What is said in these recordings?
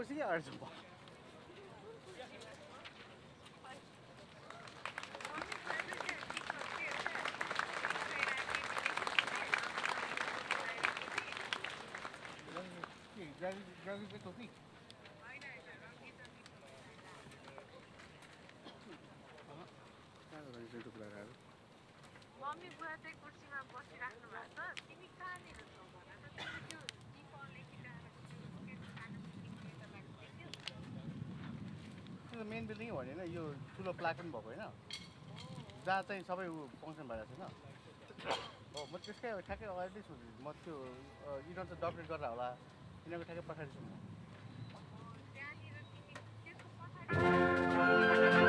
कुर्सी क्या गर्छ ग्राजुएटकै टोपी मम्मी बुवा चाहिँ कुर्सीमा बसिराख्नु भएको छ तिमी कहाँनिर छौ भनेर त्यो DePauw त्यो मेन बिल्डिङै भने होइन यो ठुलो प्लाटुन भएको होइन जहाँ चाहिँ सबै फङ्सन भइरहेको छैन हो म त्यसकै ठ्याक्कै अगाडि नै छु म त्यो यिनीहरू चाहिँ डपरेट गरेर होला यिनीहरूको ठ्याक्कै पछाडि छु म त्यहाँनिर तिमी त्यसको पछाडि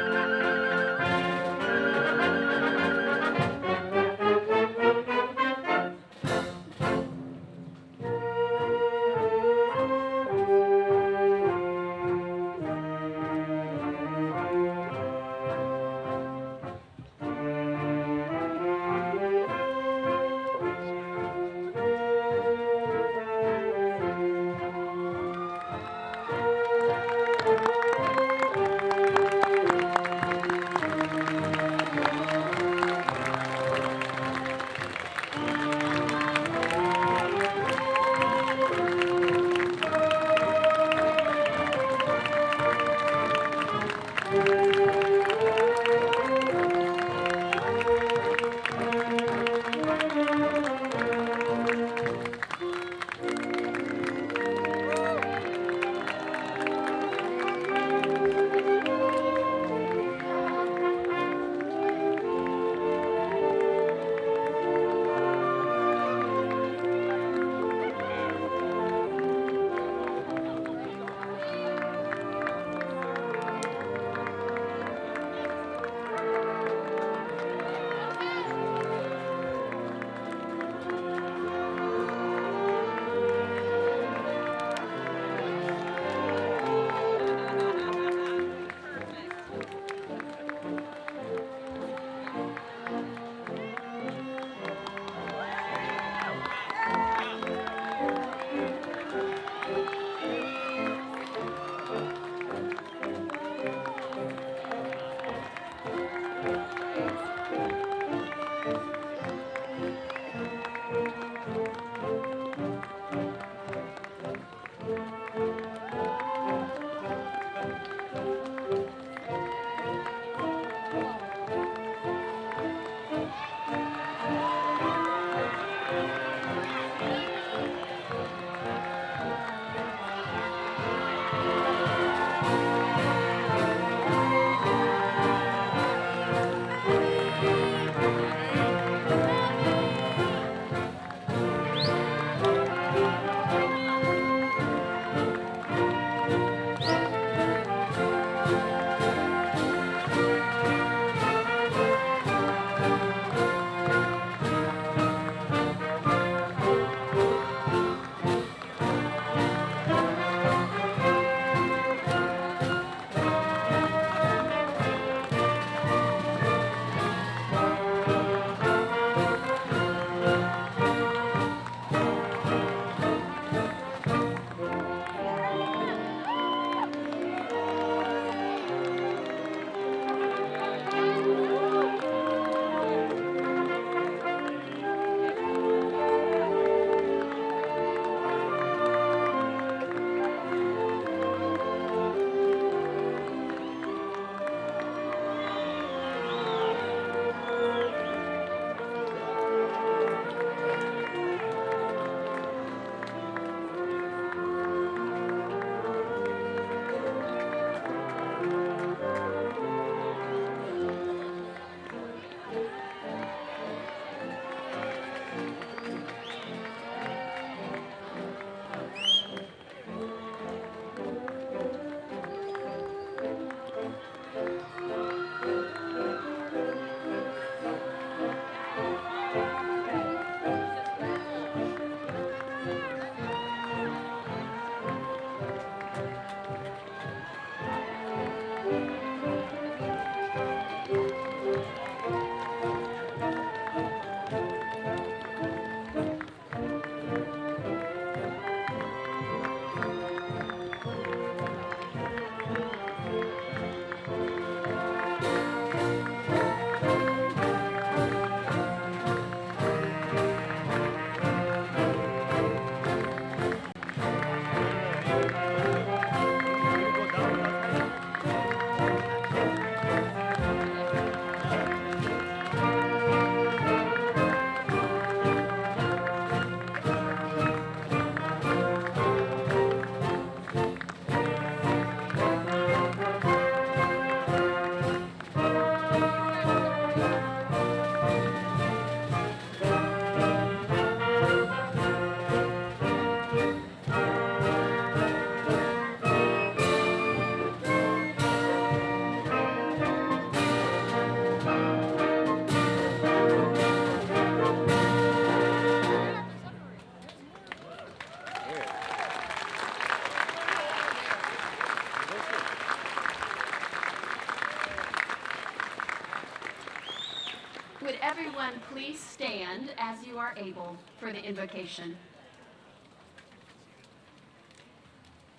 everyone please stand as you are able for the invocation?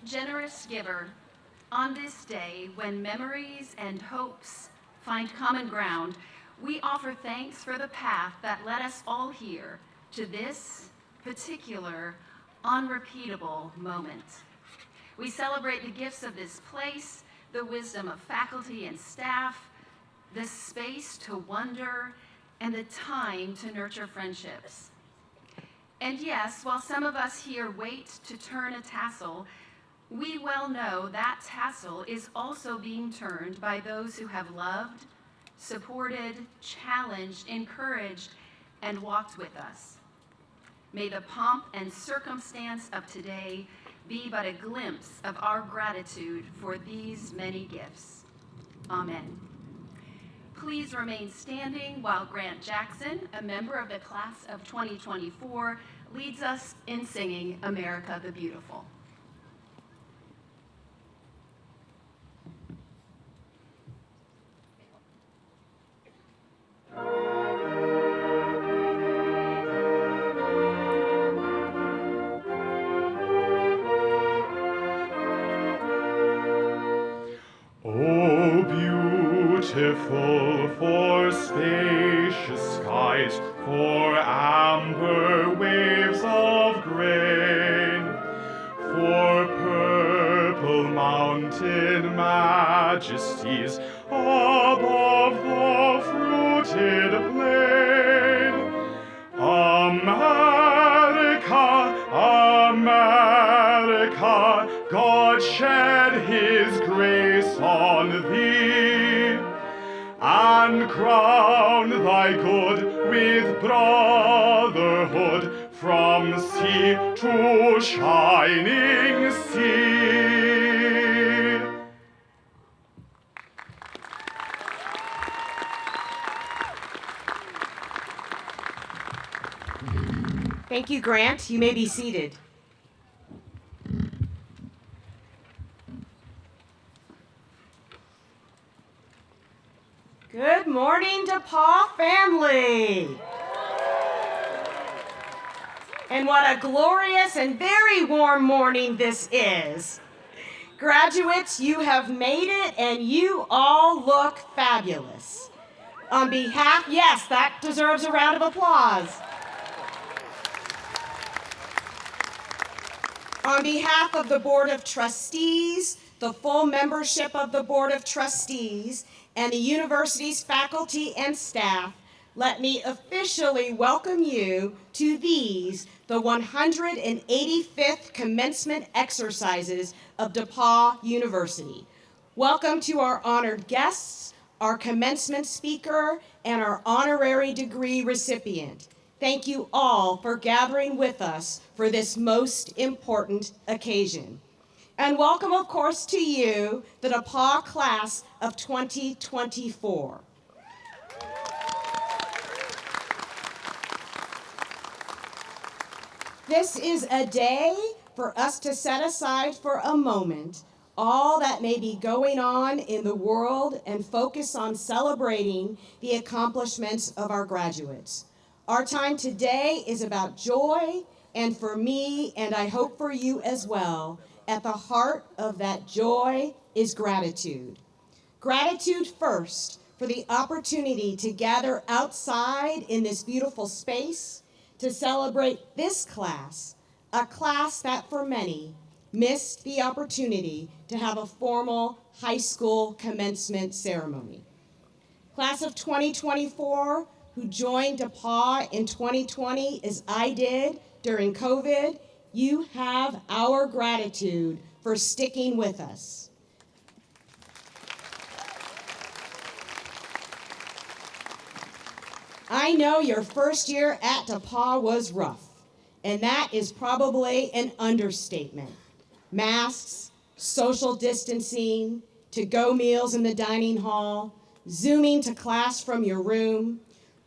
Generous giver, on this day when memories and hopes find common ground, we offer thanks for the path that led us all here to this particular, unrepeatable moment. We celebrate the gifts of this place, the wisdom of faculty and staff, the space to wonder, and the time to nurture friendships. And yes, while some of us here wait to turn a tassel, we well know that tassel is also being turned by those who have loved, supported, challenged, encouraged, and walked with us. May the pomp and circumstance of today be but a glimpse of our gratitude for these many gifts. Amen. Please remain standing while Grant Jackson, a member of the class of 2024, leads us in singing America the Beautiful. Beautiful for spacious skies, for amber waves of grain, for purple mountain majesties above the fruited plain. America, America, God shed his grace on thee, and crown thy good with brotherhood from sea to shining sea. Thank you, Grant. You may be seated. Good morning, DePauw family. And what a glorious and very warm morning this is. Graduates, you have made it and you all look fabulous. On behalf, yes, that deserves a round of applause. On behalf of the Board of Trustees, the full membership of the Board of Trustees, and the university's faculty and staff, let me officially welcome you to these, the 185th commencement exercises of DePauw University. Welcome to our honored guests, our commencement speaker, and our honorary degree recipient. Thank you all for gathering with us for this most important occasion. And welcome, of course, to you, the DePauw class of 2024. This is a day for us to set aside for a moment all that may be going on in the world and focus on celebrating the accomplishments of our graduates. Our time today is about joy, and for me, and I hope for you as well, at the heart of that joy is gratitude. Gratitude first for the opportunity to gather outside in this beautiful space to celebrate this class, a class that for many missed the opportunity to have a formal high school commencement ceremony. Class of 2024, who joined DePauw in 2020 as I did during COVID, you have our gratitude for sticking with us. I know your first year at DePauw was rough, and that is probably an understatement. Masks, social distancing, to-go meals in the dining hall, Zooming to class from your room,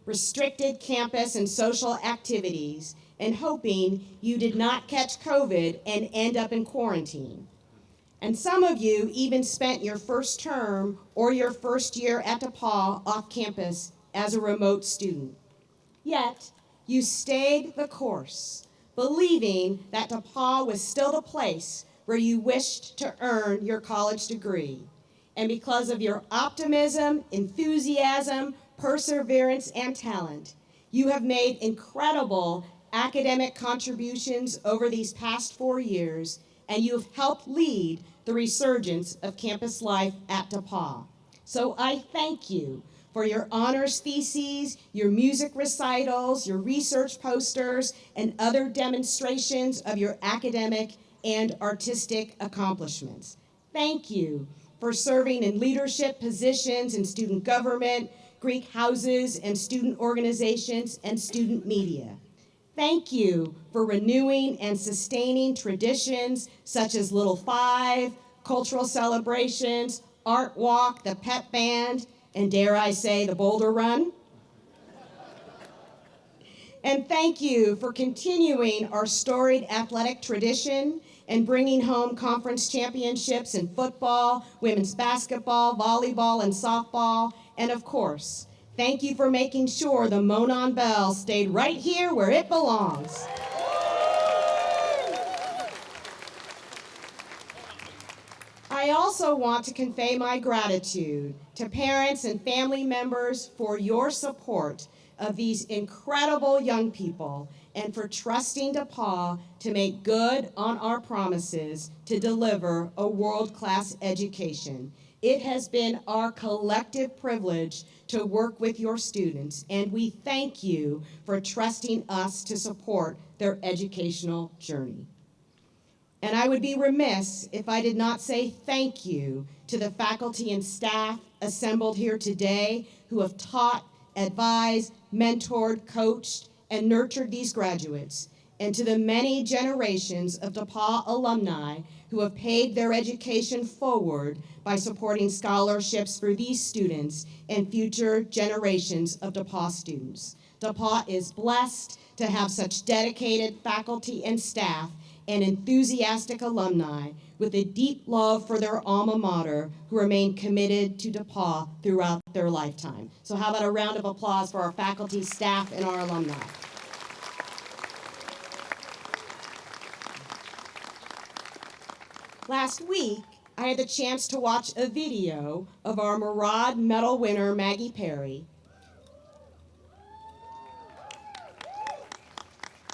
restricted campus and social activities, and hoping you did not catch COVID and end up in quarantine. And some of you even spent your first term or your first year at DePauw off campus as a remote student. Yet, you stayed the course, believing that DePauw was still the place where you wished to earn your college degree. And because of your optimism, enthusiasm, perseverance, and talent, you have made incredible academic contributions over these past 4 years, and you have helped lead the resurgence of campus life at DePauw. So I thank you for your honors theses, your music recitals, your research posters, and other demonstrations of your academic and artistic accomplishments. Thank you for serving in leadership positions in student government, Greek houses, and student organizations, and student media. Thank you for renewing and sustaining traditions such as Little Five, cultural celebrations, Art Walk, the Pep Band, and dare I say, the Boulder Run. And thank you for continuing our storied athletic tradition and bringing home conference championships in football, women's basketball, volleyball, and softball. And of course, thank you for making sure the Monon Bell stayed right here where it belongs. I also want to convey my gratitude to parents and family members for your support of these incredible young people and for trusting DePauw to make good on our promises to deliver a world-class education. It has been our collective privilege to work with your students, and we thank you for trusting us to support their educational journey. And I would be remiss if I did not say thank you to the faculty and staff assembled here today who have taught, advised, mentored, coached, and nurtured these graduates, and to the many generations of DePauw alumni who have paid their education forward by supporting scholarships for these students and future generations of DePauw students. DePauw is blessed to have such dedicated faculty and staff and enthusiastic alumni with a deep love for their alma mater who remain committed to DePauw throughout their lifetime. So how about a round of applause for our faculty, staff, and our alumni? Last week, I had the chance to watch a video of our Murad Medal winner, Maggie Perry.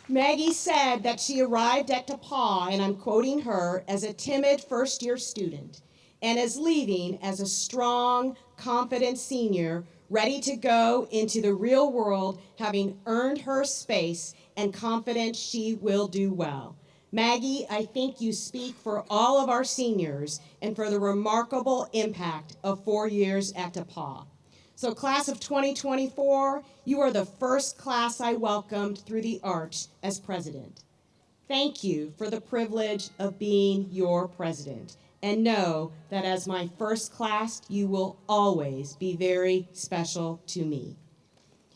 Maggie said that she arrived at DePauw, and I'm quoting her, as a timid first-year student, and is leaving as a strong, confident senior, ready to go into the real world, having earned her space and confident she will do well. Maggie, I think you speak for all of our seniors and for the remarkable impact of 4 years at DePauw. So class of 2024, you are the first class I welcomed through the arch as president. Thank you for the privilege of being your president. And know that as my first class, you will always be very special to me.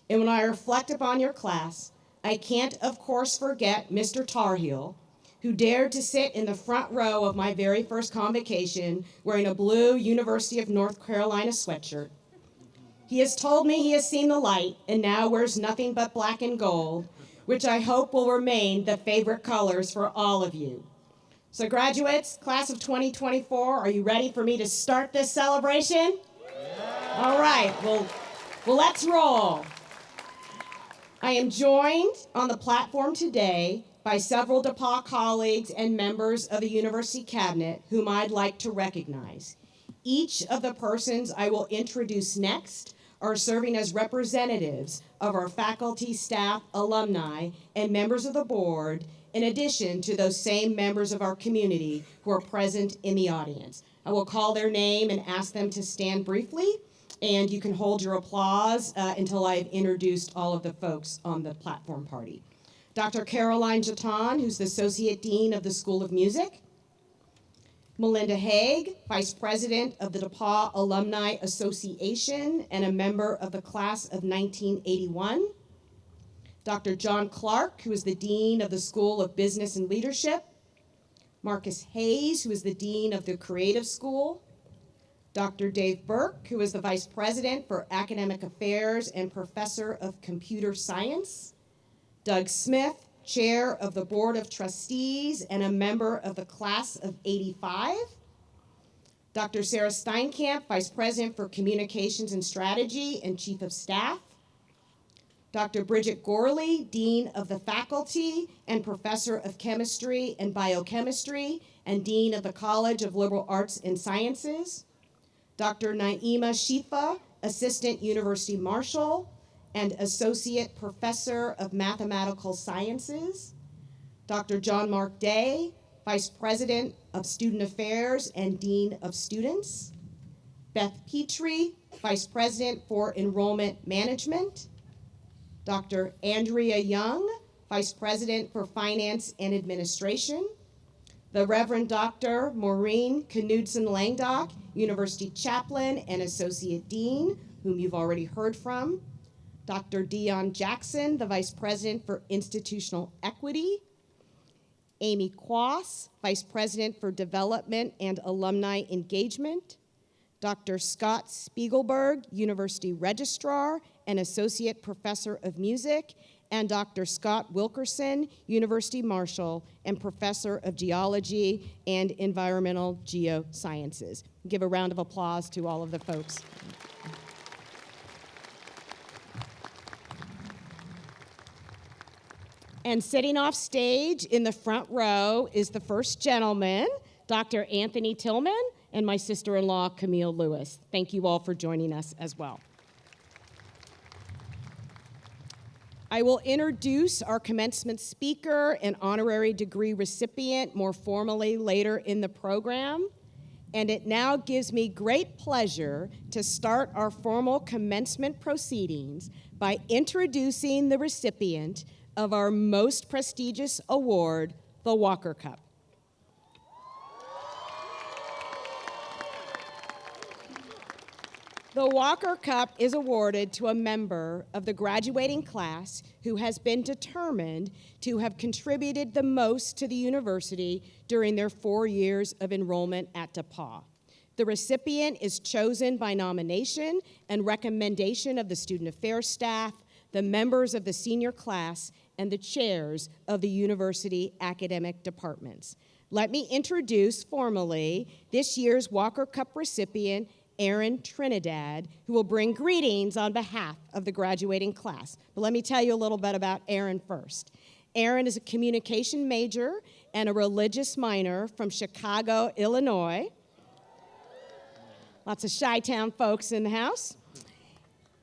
And when I reflect upon your class, I can't, of course, forget Mr. Tarheel, who dared to sit in the front row of my very first convocation wearing a blue University of North Carolina sweatshirt. He has told me he has seen the light and now wears nothing but black and gold, which I hope will remain the favorite colors for all of you. So graduates, class of 2024, are you ready for me to start this celebration? Yeah. All right, well, let's roll. I am joined on the platform today by several DePauw colleagues and members of the university cabinet whom I'd like to recognize. Each of the persons I will introduce next are serving as representatives of our faculty, staff, alumni, and members of the board, in addition to those same members of our community who are present in the audience. I will call their name and ask them to stand briefly, and you can hold your applause until I've introduced all of the folks on the platform party. Dr. Caroline Jaton, who's the Associate Dean of the School of Music. Melinda Haig, Vice President of the DePauw Alumni Association and a member of the class of 1981. Dr. John Clark, who is the Dean of the School of Business and Leadership. Marcus Hayes, who is the Dean of the Creative School. Dr. Dave Burke, who is the Vice President for Academic Affairs and Professor of Computer Science. Doug Smith, Chair of the Board of Trustees and a member of the Class of '85. Dr. Sarah Steinkamp, Vice President for Communications and Strategy and Chief of Staff. Dr. Bridget Gorley, Dean of the Faculty and Professor of Chemistry and Biochemistry and Dean of the College of Liberal Arts and Sciences. Dr. Naima Shifa, Assistant University Marshal and Associate Professor of Mathematical Sciences. Dr. John Mark Day, Vice President of Student Affairs and Dean of Students. Beth Petrie, Vice President for Enrollment Management. Dr. Andrea Young, Vice President for Finance and Administration. The Reverend Dr. Maureen Knudsen Langdock, University Chaplain and Associate Dean, whom you've already heard from. Dr. Dion Jackson, the Vice President for Institutional Equity. Amy Quass, Vice President for Development and Alumni Engagement. Dr. Scott Spiegelberg, University Registrar and Associate Professor of Music, and Dr. Scott Wilkerson, University Marshal and Professor of Geology and Environmental Geosciences. Give a round of applause to all of the folks. And sitting off stage in the front row is the first gentleman, Dr. Anthony Tillman, and my sister-in-law, Camille Lewis. Thank you all for joining us as well. I will introduce our commencement speaker and honorary degree recipient more formally later in the program. And it now gives me great pleasure to start our formal commencement proceedings by introducing the recipient of our most prestigious award, the Walker Cup. The Walker Cup is awarded to a member of the graduating class who has been determined to have contributed the most to the university during their 4 years of enrollment at DePauw. The recipient is chosen by nomination and recommendation of the student affairs staff, the members of the senior class, and the chairs of the university academic departments. Let me introduce formally this year's Walker Cup recipient, Aaron Trinidad, who will bring greetings on behalf of the graduating class. But let me tell you a little bit about Aaron first. Aaron is a communication major and a religious minor from Chicago, Illinois. Lots of Chi-Town folks in the house.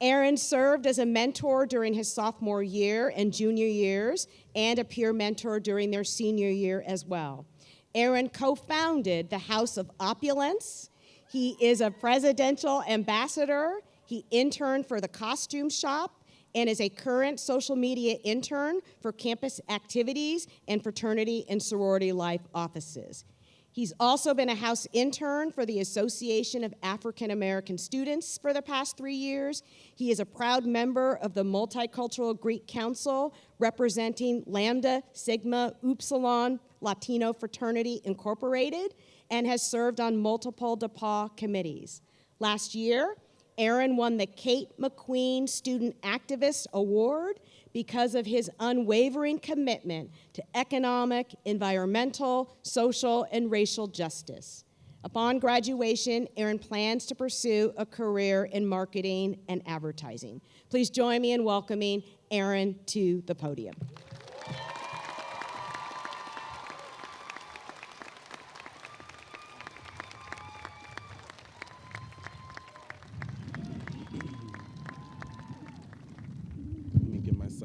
Aaron served as a mentor during his sophomore year and junior years, and a peer mentor during their senior year as well. Aaron co-founded the House of Opulence. He is a presidential ambassador. He interned for the Costume Shop and is a current social media intern for campus activities and fraternity and sorority life offices. He's also been a house intern for the Association of African American Students for the past 3 years. He is a proud member of the Multicultural Greek Council, representing Lambda Sigma Upsilon Latino Fraternity Incorporated, and has served on multiple DePauw committees. Last year, Aaron won the Kate McQueen Student Activist Award because of his unwavering commitment to economic, environmental, social, and racial justice. Upon graduation, Aaron plans to pursue a career in marketing and advertising. Please join me in welcoming Aaron to the podium.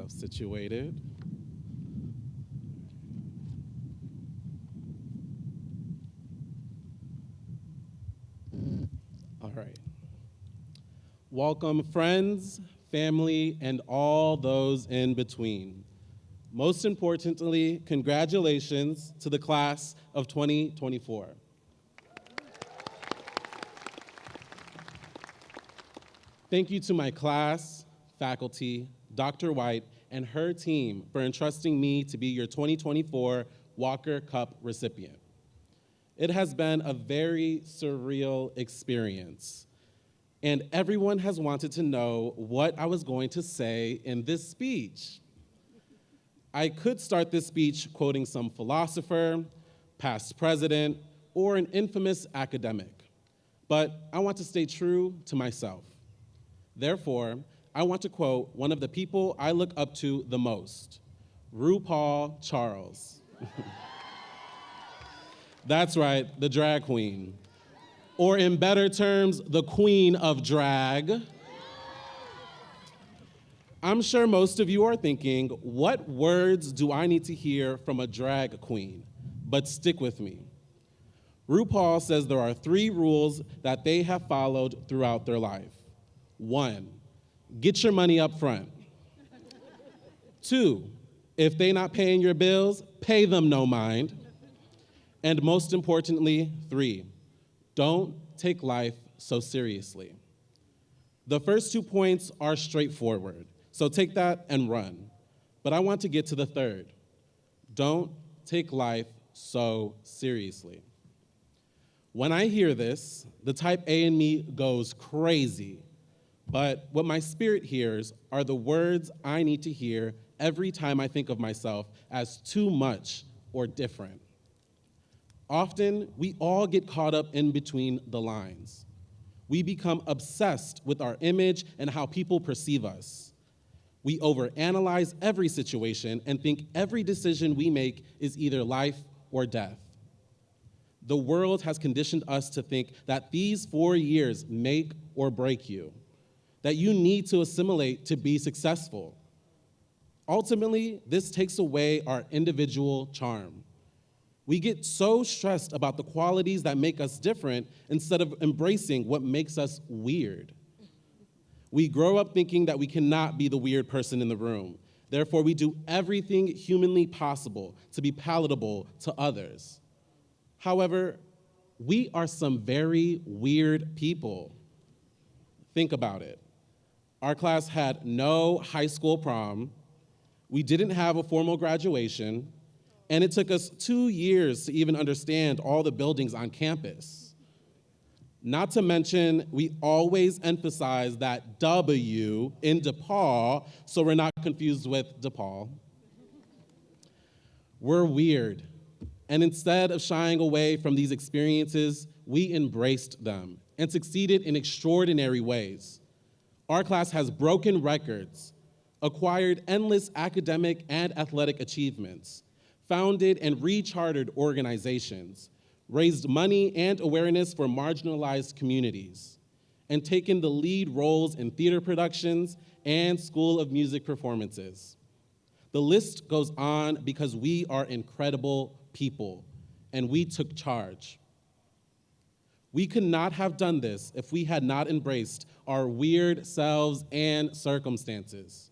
Situated. All right. Welcome, friends, family, and all those in between. Most importantly, congratulations to the class of 2024. Thank you to my class, faculty, Dr. White, and her team for entrusting me to be your 2024 Walker Cup recipient. It has been a very surreal experience. And everyone has wanted to know what I was going to say in this speech. I could start this speech quoting some philosopher, past president, or an infamous academic. But I want to stay true to myself. Therefore, I want to quote one of the people I look up to the most, RuPaul Charles. That's right, the drag queen. Or in better terms, the queen of drag. I'm sure most of you are thinking, what words do I need to hear from a drag queen? But stick with me. RuPaul says there are 3 rules that they have followed throughout their life. 1, get your money up front. 2, if they not paying your bills, pay them no mind. And most importantly, 3, don't take life so seriously. The first 2 points are straightforward, so take that and run. But I want to get to the third. Don't take life so seriously. When I hear this, the type A in me goes crazy. But what my spirit hears are the words I need to hear every time I think of myself as too much or different. Often, we all get caught up in between the lines. We become obsessed with our image and how people perceive us. We overanalyze every situation and think every decision we make is either life or death. The world has conditioned us to think that these 4 years make or break you, that you need to assimilate to be successful. Ultimately, this takes away our individual charm. We get so stressed about the qualities that make us different instead of embracing what makes us weird. We grow up thinking that we cannot be the weird person in the room. Therefore, we do everything humanly possible to be palatable to others. However, we are some very weird people. Think about it. Our class had no high school prom, we didn't have a formal graduation, and it took us 2 years to even understand all the buildings on campus. Not to mention, we always emphasize that W in DePauw, so we're not confused with DePaul. We're weird, and instead of shying away from these experiences, we embraced them and succeeded in extraordinary ways. Our class has broken records, acquired endless academic and athletic achievements, founded and rechartered organizations, raised money and awareness for marginalized communities, and taken the lead roles in theater productions and School of Music performances. The list goes on because we are incredible people, and we took charge. We could not have done this if we had not embraced our weird selves and circumstances.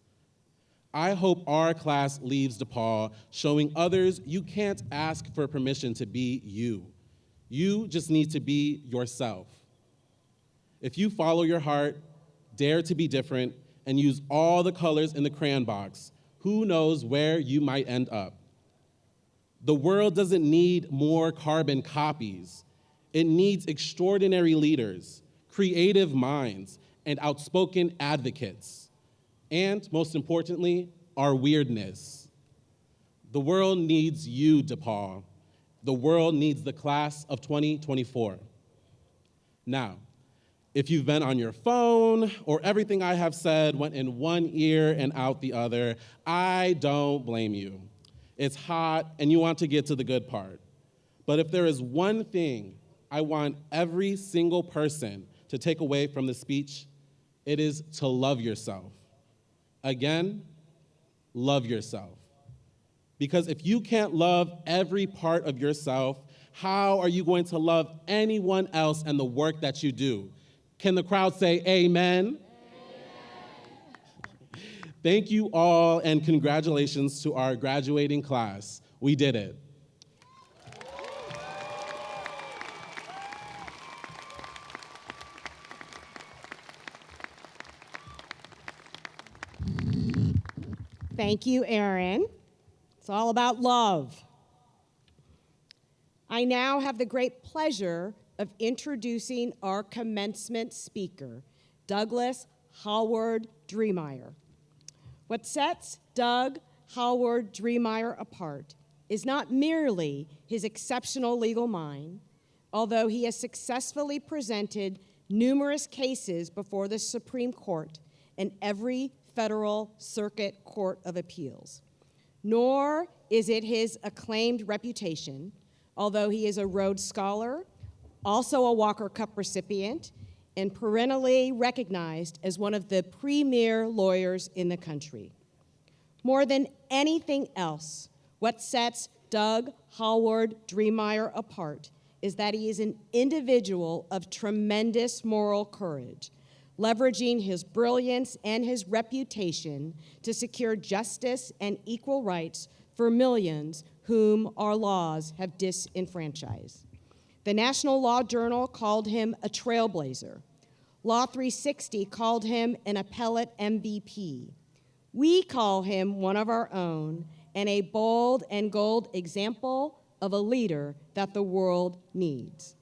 I hope our class leaves DePauw showing others you can't ask for permission to be you. You just need to be yourself. If you follow your heart, dare to be different, and use all the colors in the crayon box, who knows where you might end up? The world doesn't need more carbon copies. It needs extraordinary leaders, creative minds, and outspoken advocates. And most importantly, our weirdness. The world needs you, DePauw. The world needs the class of 2024. Now, if you've been on your phone or everything I have said went in one ear and out the other, I don't blame you. It's hot and you want to get to the good part. But if there is one thing I want every single person to take away from the speech, it is to love yourself. Again, love yourself. Because if you can't love every part of yourself, how are you going to love anyone else and the work that you do? Can the crowd say amen? Amen. Thank you all, and congratulations to our graduating class. We did it. Thank you, Aaron. It's all about love. I now have the great pleasure of introducing our commencement speaker, Douglas Howard Driemeyer. What sets Doug Howard Driemeyer apart is not merely his exceptional legal mind, although he has successfully presented numerous cases before the Supreme Court and every federal circuit court of appeals. Nor is it his acclaimed reputation, although he is a Rhodes Scholar, also a Walker Cup recipient, and perennially recognized as one of the premier lawyers in the country. More than anything else, what sets Doug Howard Driemeyer apart is that he is an individual of tremendous moral courage, leveraging his brilliance and his reputation to secure justice and equal rights for millions whom our laws have disenfranchised. The National Law Journal called him a trailblazer. Law 360 called him an appellate MVP. We call him one of our own and a bold and gold example of a leader that the world needs.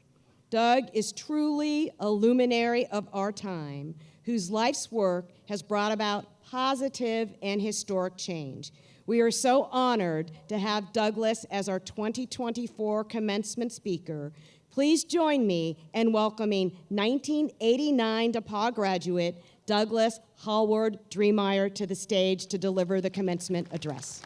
Doug is truly a luminary of our time, whose life's work has brought about positive and historic change. We are so honored to have Douglas as our 2024 commencement speaker. Please join me in welcoming 1989 DePauw graduate Douglas Howard Driemeyer to the stage to deliver the commencement address.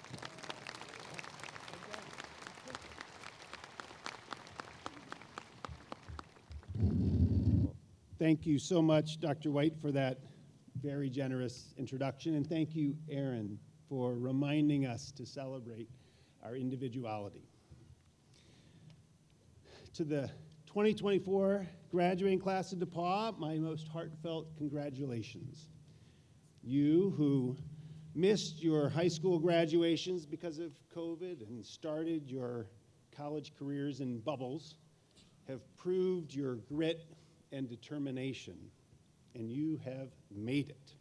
Thank you so much, Dr. White, for that very generous introduction, and thank you, Aaron, for reminding us to celebrate our individuality. To the 2024 graduating class of DePauw, my most heartfelt congratulations. You who missed your high school graduations because of COVID and started your college careers in bubbles have proved your grit and determination, and you have made it.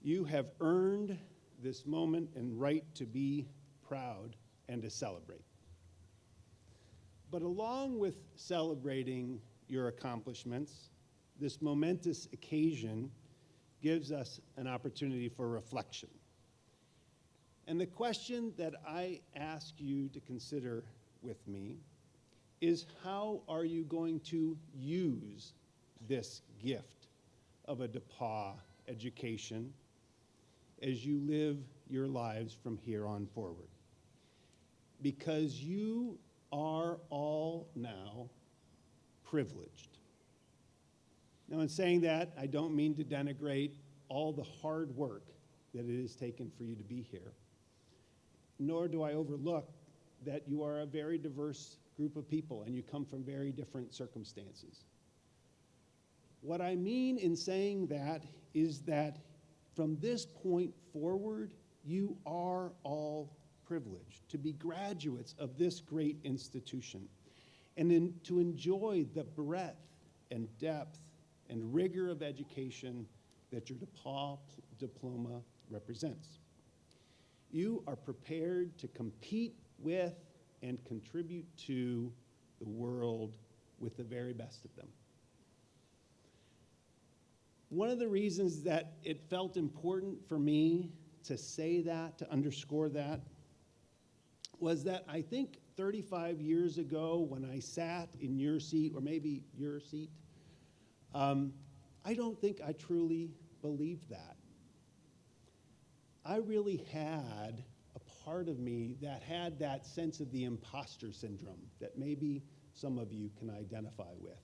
You have earned this moment and right to be proud and to celebrate. But along with celebrating your accomplishments, this momentous occasion gives us an opportunity for reflection. And the question that I ask you to consider with me is, how are you going to use this gift of a DePauw education as you live your lives from here on forward? Because you are all now privileged. Now, in saying that, I don't mean to denigrate all the hard work that it has taken for you to be here, nor do I overlook that you are a very diverse group of people and you come from very different circumstances. What I mean in saying that is that from this point forward, you are all privileged to be graduates of this great institution and to enjoy the breadth and depth and rigor of education that your DePauw diploma represents. You are prepared to compete with and contribute to the world with the very best of them. One of the reasons that it felt important for me to say that, to underscore that, was that I think 35 years ago when I sat in your seat, or maybe your seat, I don't think I truly believed that. I really had a part of me that had that sense of the imposter syndrome that maybe some of you can identify with.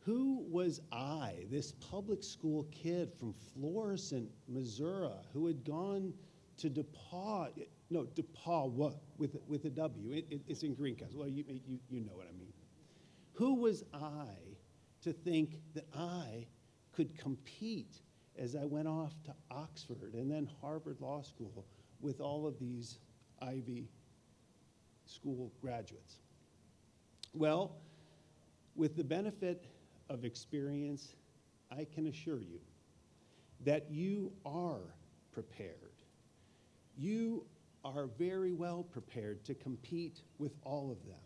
Who was I, this public school kid from Florissant, Missouri, who had gone to DePauw, no, DePauw with a W, it's in Greencastle, well, you know what I mean. Who was I to think that I could compete as I went off to Oxford and then Harvard Law School with all of these Ivy school graduates? Well, with the benefit of experience, I can assure you that you are prepared. You are very well prepared to compete with all of them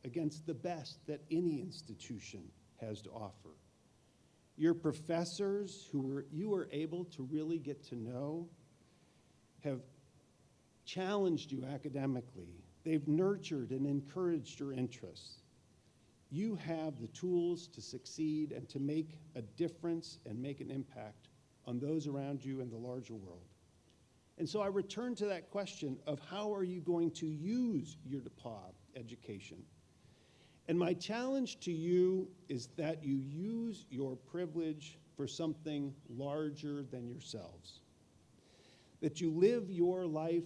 against the best that any institution has to offer. Your professors, who you were able to really get to know, have challenged you academically. They've nurtured and encouraged your interests. You have the tools to succeed and to make a difference and make an impact on those around you and the larger world. And so I return to that question of how are you going to use your DePauw education? And my challenge to you is that you use your privilege for something larger than yourselves. That you live your life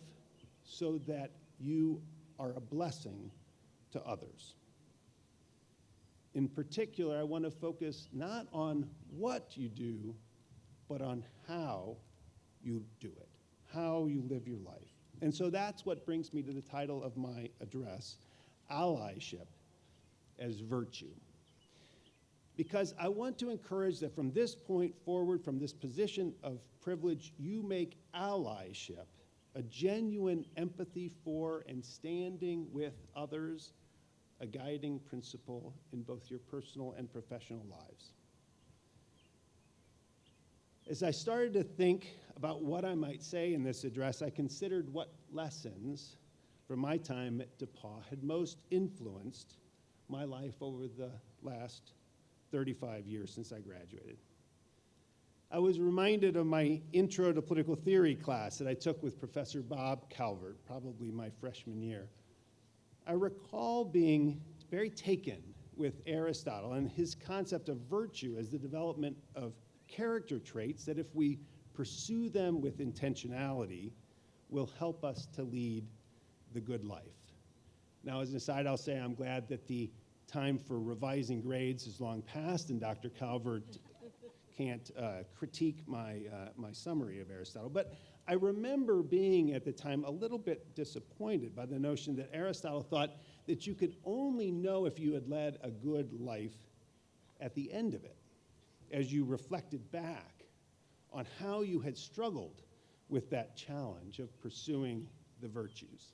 so that you are a blessing to others. In particular, I want to focus not on what you do, but on how you do it, how you live your life. And so that's what brings me to the title of my address, Allyship as Virtue. Because I want to encourage that from this point forward, from this position of privilege, you make allyship a genuine empathy for and standing with others a guiding principle in both your personal and professional lives. As I started to think about what I might say in this address, I considered what lessons from my time at DePauw had most influenced my life over the last 35 years since I graduated. I was reminded of my Intro to Political Theory class that I took with Professor Bob Calvert, probably my freshman year. I recall being very taken with Aristotle and his concept of virtue as the development of character traits that, if we pursue them with intentionality, will help us to lead the good life. Now, as an aside, I'll say I'm glad that the time for revising grades is long past, and Dr. Calvert can't critique my summary of Aristotle. But I remember being at the time a little bit disappointed by the notion that Aristotle thought that you could only know if you had led a good life at the end of it, as you reflected back on how you had struggled with that challenge of pursuing the virtues.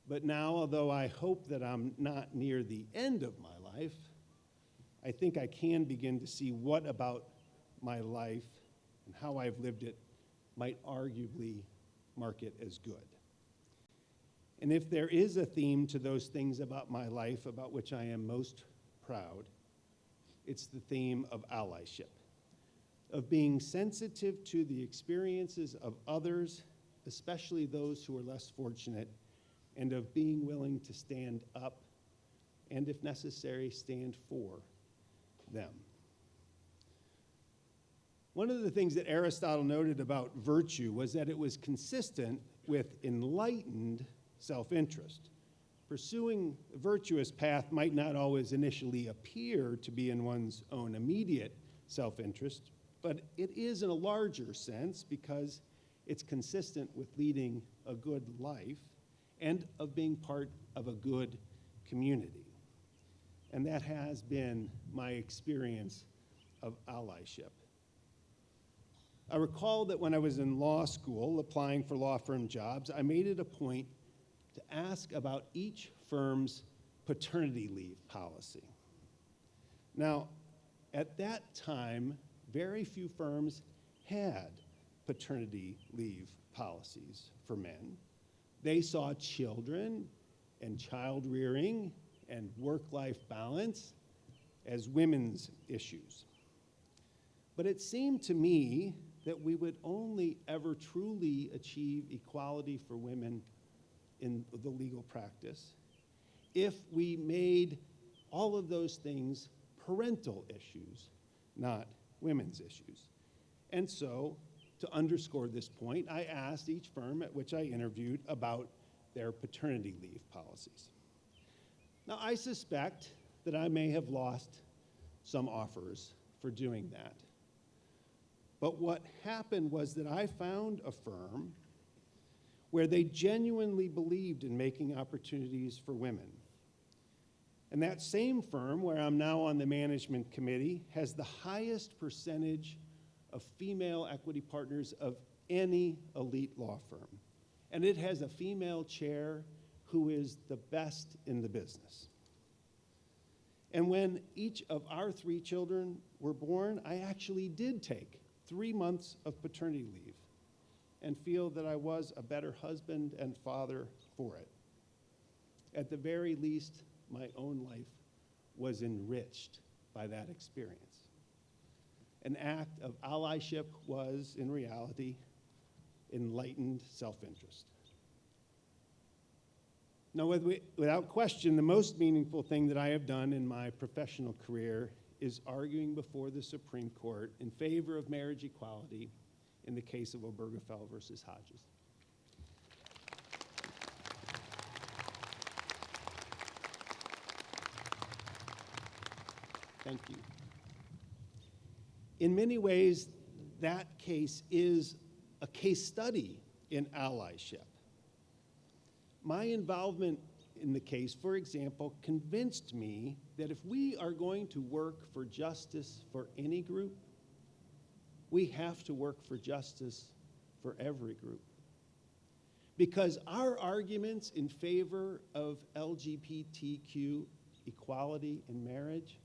But now, although I hope that I'm not near the end of my life, I think I can begin to see what about my life and how I've lived it might arguably mark it as good. And if there is a theme to those things about my life about which I am most proud, it's the theme of allyship, of being sensitive to the experiences of others, especially those who are less fortunate, and of being willing to stand up and, if necessary, stand for them. One of the things that Aristotle noted about virtue was that it was consistent with enlightened self-interest. Pursuing a virtuous path might not always initially appear to be in one's own immediate self-interest, but it is in a larger sense because it's consistent with leading a good life and of being part of a good community. And that has been my experience of allyship. I recall that when I was in law school applying for law firm jobs, I made it a point to ask about each firm's paternity leave policy. Now, at that time, very few firms had paternity leave policies for men. They saw children and child rearing and work-life balance as women's issues. But it seemed to me that we would only ever truly achieve equality for women in the legal practice if we made all of those things parental issues, not women's issues. And so, to underscore this point, I asked each firm at which I interviewed about their paternity leave policies. Now, I suspect that I may have lost some offers for doing that. But what happened was that I found a firm where they genuinely believed in making opportunities for women. And that same firm, where I'm now on the management committee, has the highest percentage of female equity partners of any elite law firm. and it has a female chair who is the best in the business. And when each of our 3 children were born, I actually did take 3 months of paternity leave and feel that I was a better husband and father for it. At the very least, my own life was enriched by that experience. An act of allyship was, in reality, enlightened self-interest. Now, without question, the most meaningful thing that I have done in my professional career is arguing before the Supreme Court in favor of marriage equality in the case of Obergefell versus Hodges. Thank you. In many ways, that case is a case study in allyship. My involvement in the case, for example, convinced me that if we are going to work for justice for any group, we have to work for justice for every group. Because our arguments in favor of LGBTQ equality in marriage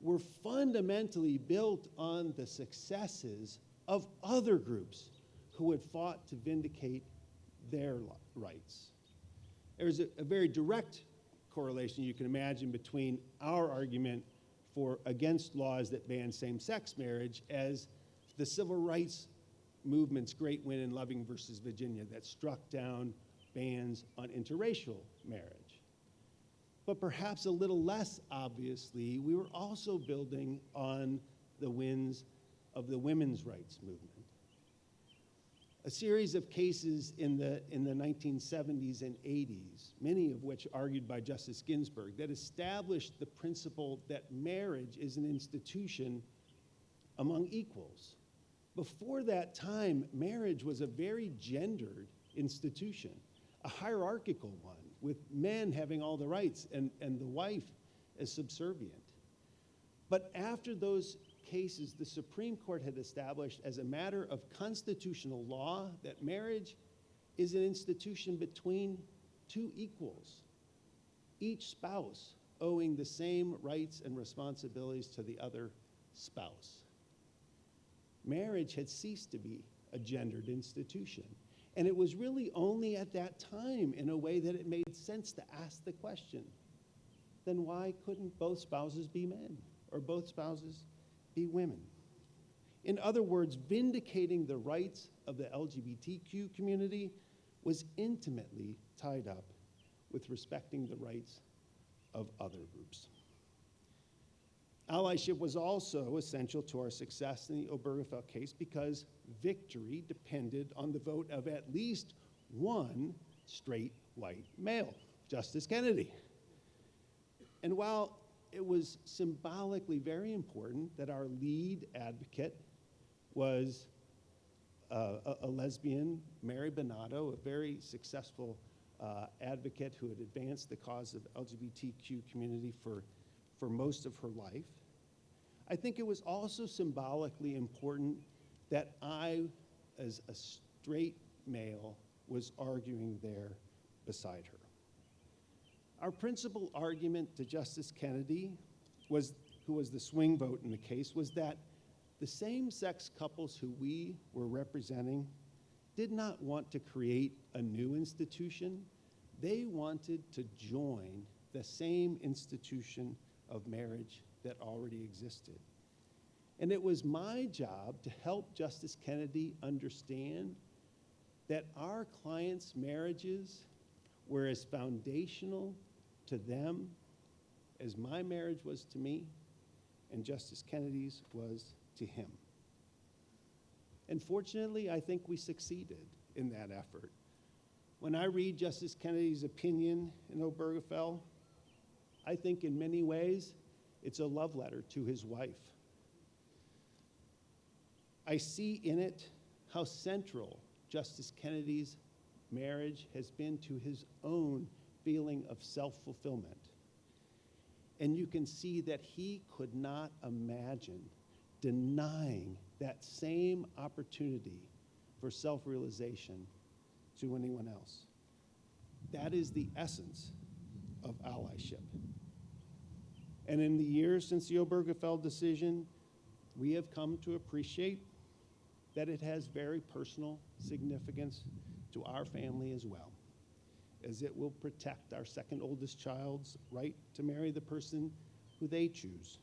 were fundamentally built on the successes of other groups who had fought to vindicate their rights. There's a very direct correlation you can imagine between our argument against laws that ban same-sex marriage as the civil rights movement's great win in Loving versus Virginia that struck down bans on interracial marriage. But perhaps a little less obviously, we were also building on the wins of the women's rights movement. A series of cases in the 1970s and 80s, many of which argued by Justice Ginsburg, that established the principle that marriage is an institution among equals. Before that time, marriage was a very gendered institution, a hierarchical one, with men having all the rights and the wife as subservient. But after those cases, the Supreme Court had established as a matter of constitutional law that marriage is an institution between 2 equals, each spouse owing the same rights and responsibilities to the other spouse. Marriage had ceased to be a gendered institution. And it was really only at that time, in a way, that it made sense to ask the question, then why couldn't both spouses be men or both spouses be women? In other words, vindicating the rights of the LGBTQ community was intimately tied up with respecting the rights of other groups. Allyship was also essential to our success in the Obergefell case because victory depended on the vote of at least one straight white male, Justice Kennedy. And while it was symbolically very important that our lead advocate was a lesbian, Mary Bonato, a very successful advocate who had advanced the cause of the LGBTQ community for most of her life, I think it was also symbolically important that I, as a straight male, was arguing there beside her. Our principal argument to Justice Kennedy, who was the swing vote in the case, was that the same-sex couples who we were representing did not want to create a new institution. They wanted to join the same institution of marriage that already existed. And it was my job to help Justice Kennedy understand that our clients' marriages were as foundational to them as my marriage was to me and Justice Kennedy's was to him. And fortunately, I think we succeeded in that effort. When I read Justice Kennedy's opinion in Obergefell, I think in many ways it's a love letter to his wife. I see in it how central Justice Kennedy's marriage has been to his own feeling of self-fulfillment. And you can see that he could not imagine denying that same opportunity for self-realization to anyone else. That is the essence of allyship. And in the years since the Obergefell decision, we have come to appreciate that it has very personal significance to our family as well, as it will protect our second oldest child's right to marry the person who they choose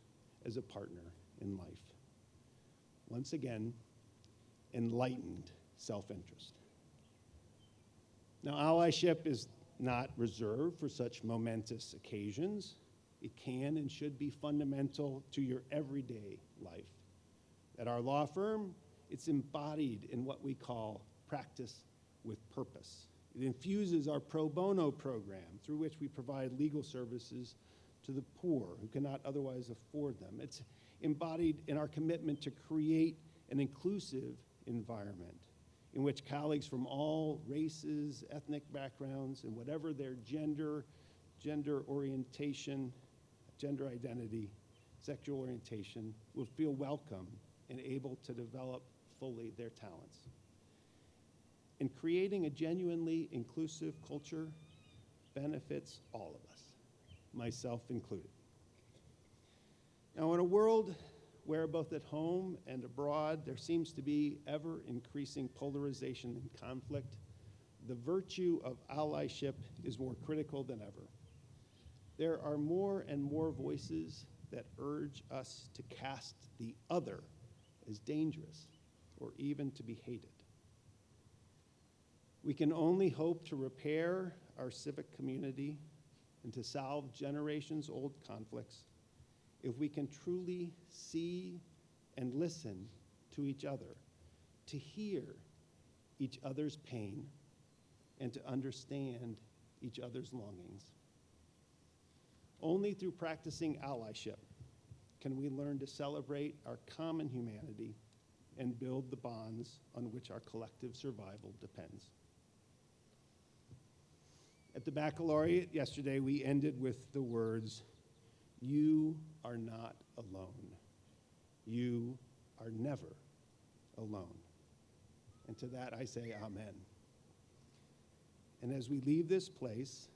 as a partner in life. Once again, enlightened self-interest. Now, allyship is not reserved for such momentous occasions. It can and should be fundamental to your everyday life. At our law firm, it's embodied in what we call practice with purpose. It infuses our pro bono program, through which we provide legal services to the poor who cannot otherwise afford them. It's embodied in our commitment to create an inclusive environment in which colleagues from all races, ethnic backgrounds, and whatever their gender orientation, gender identity, sexual orientation, will feel welcome and able to develop fully their talents. And creating a genuinely inclusive culture benefits all of us, myself included. Now, in a world where both at home and abroad there seems to be ever-increasing polarization and conflict, the virtue of allyship is more critical than ever. There are more and more voices that urge us to cast the other as dangerous or even to be hated. We can only hope to repair our civic community and to solve generations-old conflicts if we can truly see and listen to each other, to hear each other's pain, and to understand each other's longings. Only through practicing allyship can we learn to celebrate our common humanity and build the bonds on which our collective survival depends. At the baccalaureate yesterday, we ended with the words, "You are not alone. You are never alone." And to that I say amen. And as we leave this place,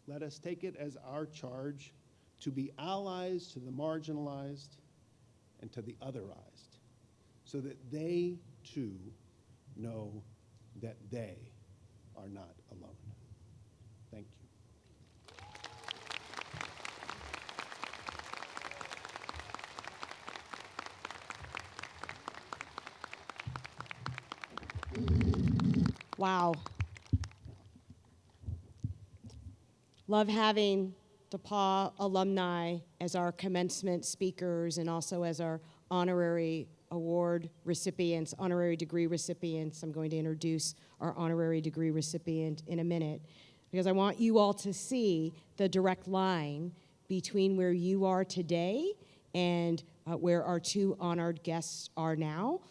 let us take it as our charge to be allies to the marginalized and to the otherized, so that they too know that they are not alone. Thank you. Wow. Love having DePauw alumni as our commencement speakers and also as our honorary award recipients, honorary degree recipients. I'm going to introduce our honorary degree recipient in a minute because I want you all to see the direct line between where you are today and where our two honored guests are now.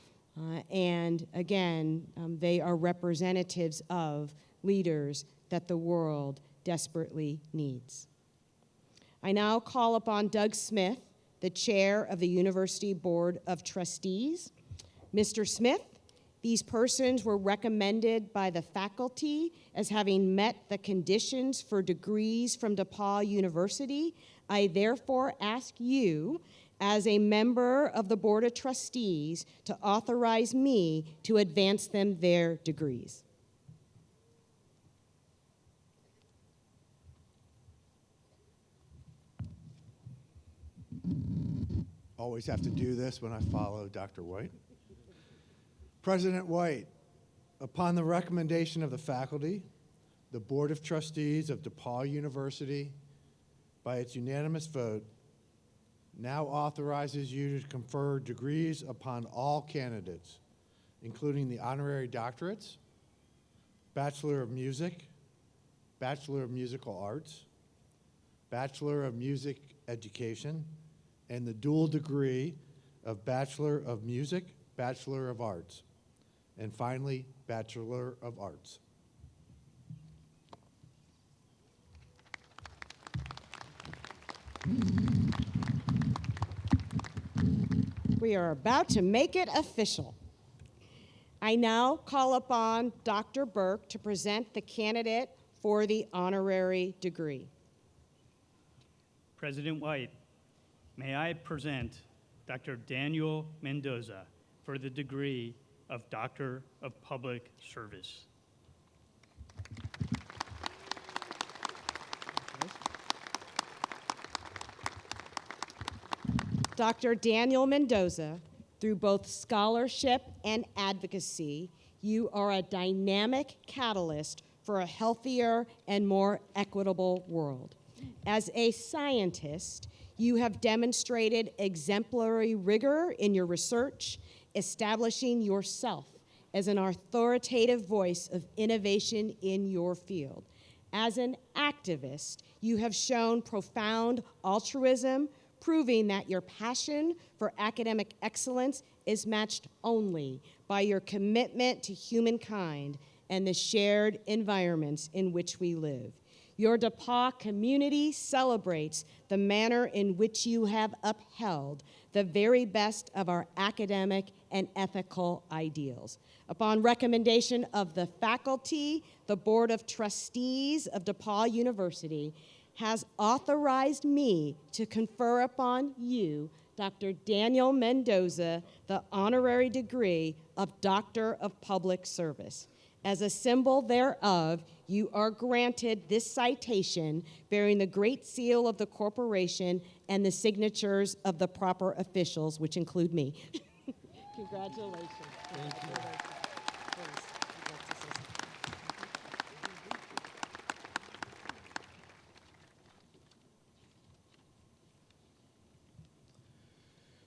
And again, they are representatives of leaders that the world desperately needs. I now call upon Doug Smith, the chair of the University Board of Trustees. Mr. Smith, these persons were recommended by the faculty as having met the conditions for degrees from DePauw University. I therefore ask you, as a member of the Board of Trustees, to authorize me to advance them their degrees. Always have to do this when I follow Dr. White. President White, upon the recommendation of the faculty, the Board of Trustees of DePauw University, by its unanimous vote, now authorizes you to confer degrees upon all candidates, including the honorary doctorates, Bachelor of Music, Bachelor of Musical Arts, Bachelor of Music Education, and the dual degree of Bachelor of Music, Bachelor of Arts, and finally, Bachelor of Arts. We are about to make it official. I now call upon Dr. Burke to present the candidate for the honorary degree. President White, may I present Dr. Daniel Mendoza for the degree of Doctor of Public Service. Dr. Daniel Mendoza, through both scholarship and advocacy, you are a dynamic catalyst for a healthier and more equitable world. As a scientist, you have demonstrated exemplary rigor in your research, establishing yourself as an authoritative voice of innovation in your field. As an activist, you have shown profound altruism, proving that your passion for academic excellence is matched only by your commitment to humankind and the shared environments in which we live. Your DePauw community celebrates the manner in which you have upheld the very best of our academic and ethical ideals. Upon recommendation of the faculty, the Board of Trustees of DePauw University has authorized me to confer upon you, Dr. Daniel Mendoza, the honorary degree of Doctor of Public Service. As a symbol thereof, you are granted this citation bearing the Great Seal of the corporation and the signatures of the proper officials, which include me. Congratulations. Thank you.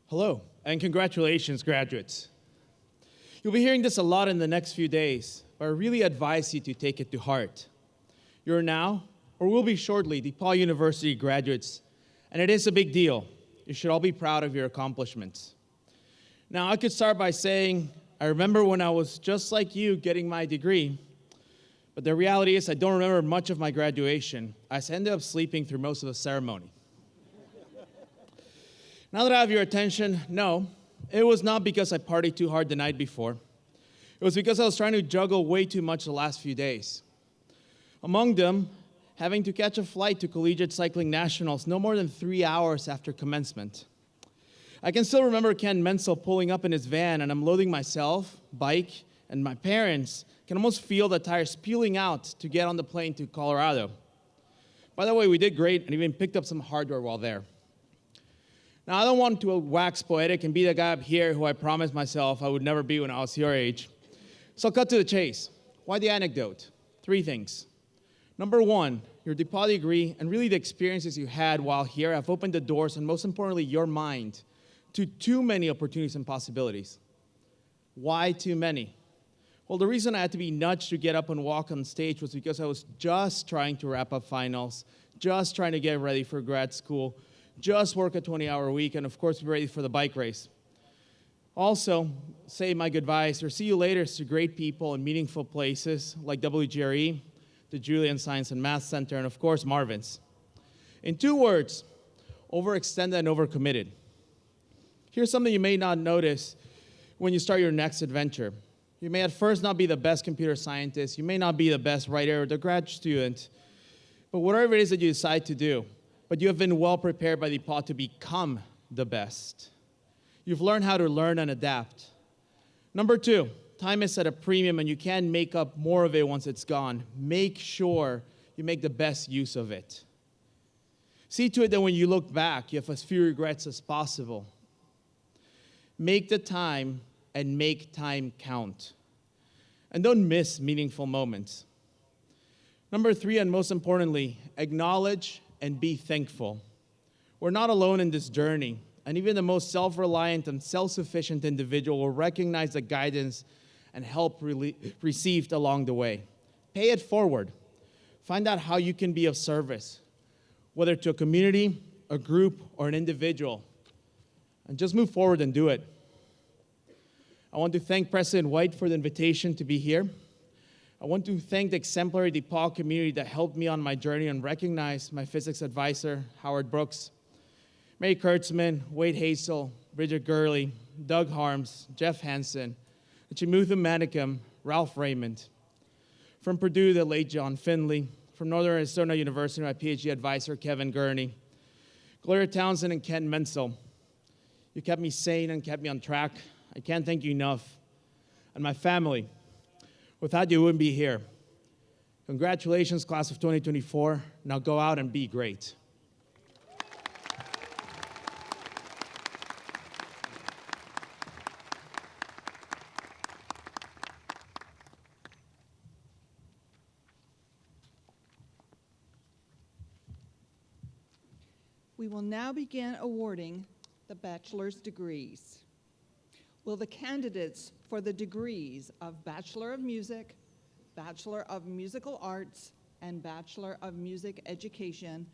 Hello, and congratulations, graduates. You'll be hearing this a lot in the next few days, but I really advise you to take it to heart. You're now, or will be shortly, DePauw University graduates, and it is a big deal. You should all be proud of your accomplishments. Now, I could start by saying, I remember when I was just like you getting my degree, but the reality is I don't remember much of my graduation. I ended up sleeping through most of the ceremony. Now that I have your attention, no, it was not because I partied too hard the night before. It was because I was trying to juggle way too much the last few days. Among them, having to catch a flight to Collegiate Cycling Nationals no more than 3 hours after commencement. I can still remember Ken Menzel pulling up in his van and I'm loading myself, bike, and my parents can almost feel the tires peeling out to get on the plane to Colorado. By the way, we did great and even picked up some hardware while there. Now, I don't want to wax poetic and be the guy up here who I promised myself I would never be when I was your age. So I'll cut to the chase. Why the anecdote? 3 things. Number 1, your DePauw degree and really the experiences you had while here have opened the doors and most importantly, your mind to too many opportunities and possibilities. Why too many? Well, the reason I had to be nudged to get up and walk on stage was because I was just trying to wrap up finals, just trying to get ready for grad school, just work a 20-hour week, and of course, be ready for the bike race. Also, say my goodbyes or see you later to great people in meaningful places like WGRE, the Julian Science and Math Center, and of course, Marvin's. In 2 words, overextended and overcommitted. Here's something you may not notice when you start your next adventure. You may at first not be the best computer scientist, you may not be the best writer or the grad student, but whatever it is that you decide to do, but you have been well prepared by DePauw to become the best. You've learned how to learn and adapt. Number 2, time is at a premium and you can't make up more of it once it's gone. Make sure you make the best use of it. See to it that when you look back, you have as few regrets as possible. Make the time and make time count. And don't miss meaningful moments. Number 3, and most importantly, acknowledge and be thankful. We're not alone in this journey, and even the most self-reliant and self-sufficient individual will recognize the guidance and help received along the way. Pay it forward. Find out how you can be of service, whether to a community, a group, or an individual, and just move forward and do it. I want to thank President White for the invitation to be here. I want to thank the exemplary DePauw community that helped me on my journey and recognize my physics advisor, Howard Brooks, Mary Kurtzman, Wade Hazel, Bridget Gurley, Doug Harms, Jeff Hansen, Chimuthu Manicum, Ralph Raymond. From Purdue, the late John Finley. From Northern Arizona University, my PhD advisor, Kevin Gurney. Gloria Townsend and Ken Menzel. You kept me sane and kept me on track. I can't thank you enough. And my family. Without you, we wouldn't be here. Congratulations, class of 2024. Now go out and be great. We will now begin awarding the bachelor's degrees. Will the candidates for the degrees of Bachelor of Music, Bachelor of Musical Arts, and Bachelor of Music Education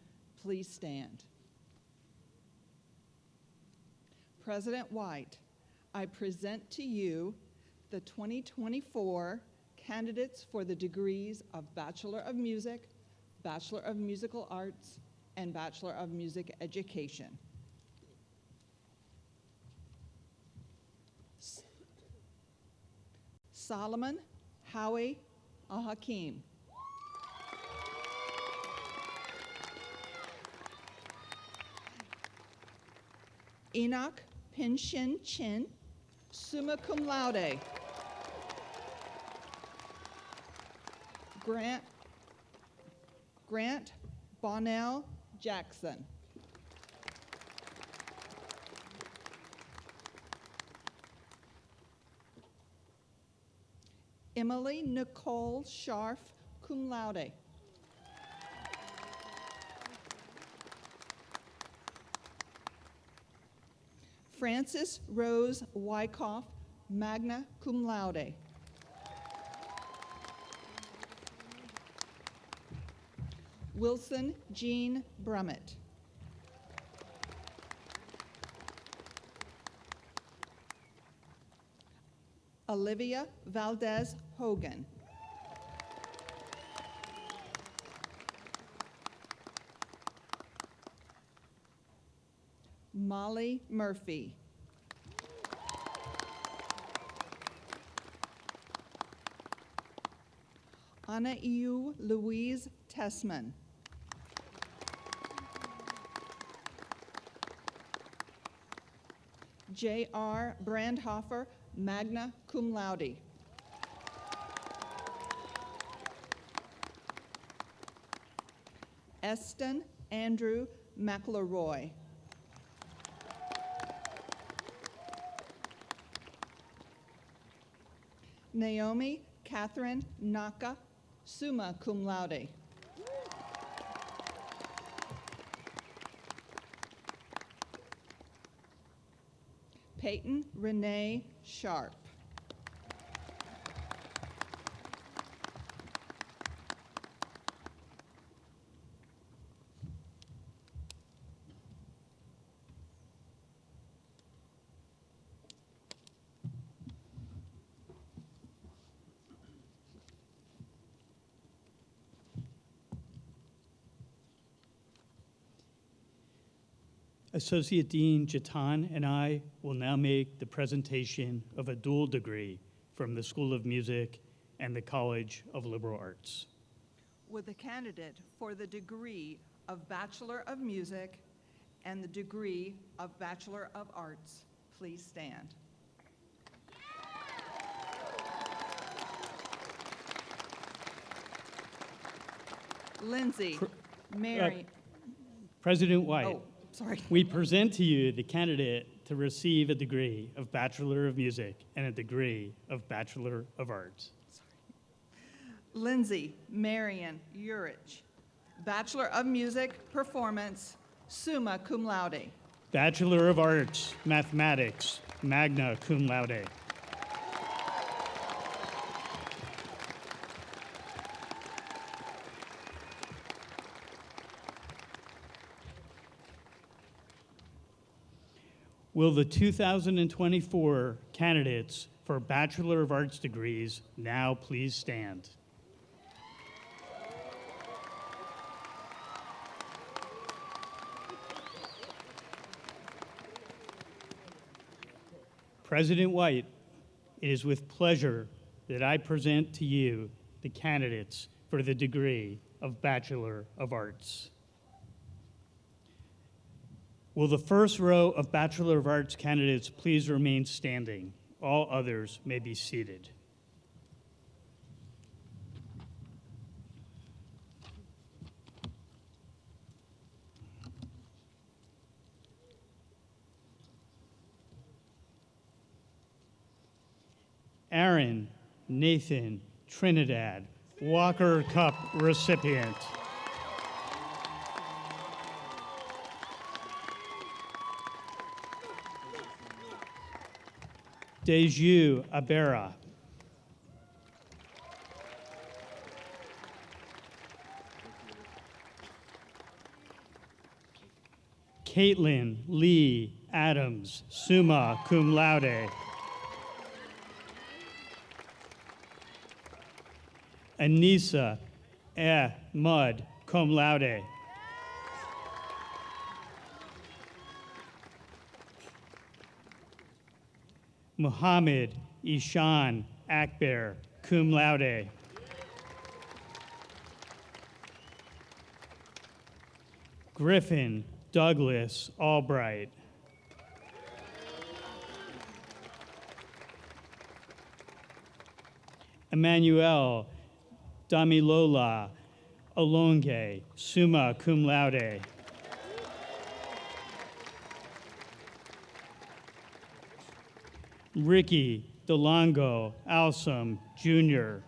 please stand? President White, I present to you the 2024 candidates for the degrees of Bachelor of Music, Bachelor of Musical Arts, and Bachelor of Music Education. Solomon Howie Al-Hakim. Enoch Pinshin Chin, summa cum laude. Grant Bonnell Jackson. Emily Nicole Scharf, cum laude. Frances Rose Wyckoff, magna cum laude. Wilson Jean Brummett. Olivia Valdez Hogan. Molly Murphy. Anna Iu Louise Tessman. J.R. Brandhofer, magna cum laude. Eston Andrew McElroy. Naomi Catherine Naka, summa cum laude. Peyton Renee Sharp. Associate Dean Jatan and I will now make the presentation of a dual degree from the School of Music and the College of Liberal Arts. Would the candidate for the degree of Bachelor of Music and the degree of Bachelor of Arts please stand? Lindsay, Mary. President White. Oh, sorry. We present to you the candidate to receive a degree of Bachelor of Music and a degree of Bachelor of Arts. Lindsay Marion Urich, Bachelor of Music, Performance, summa cum laude. Bachelor of Arts, Mathematics, magna cum laude. Will the 2024 candidates for Bachelor of Arts degrees now please stand? President White, it is with pleasure that I present to you the candidates for the degree of Bachelor of Arts. Will the first row of Bachelor of Arts candidates please remain standing? All others may be seated. Aaron Nathan Trinidad, Walker Cup recipient. Deju Abera. Caitlin Lee Adams, summa cum laude. Anissa Mudd, cum laude. Muhammad Ishan Akbar, cum laude. Griffin Douglas Albright. Emmanuel Damilola Olonge, summa cum laude. Ricky Delongo Alsum, Jr.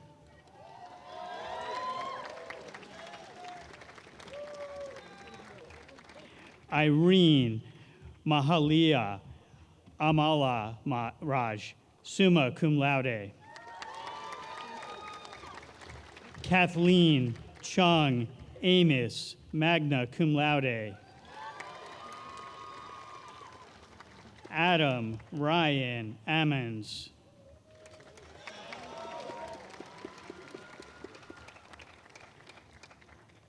Irene Mahalia Amala Raj, summa cum laude. Kathleen Chung Amos, magna cum laude. Adam Ryan Ammons.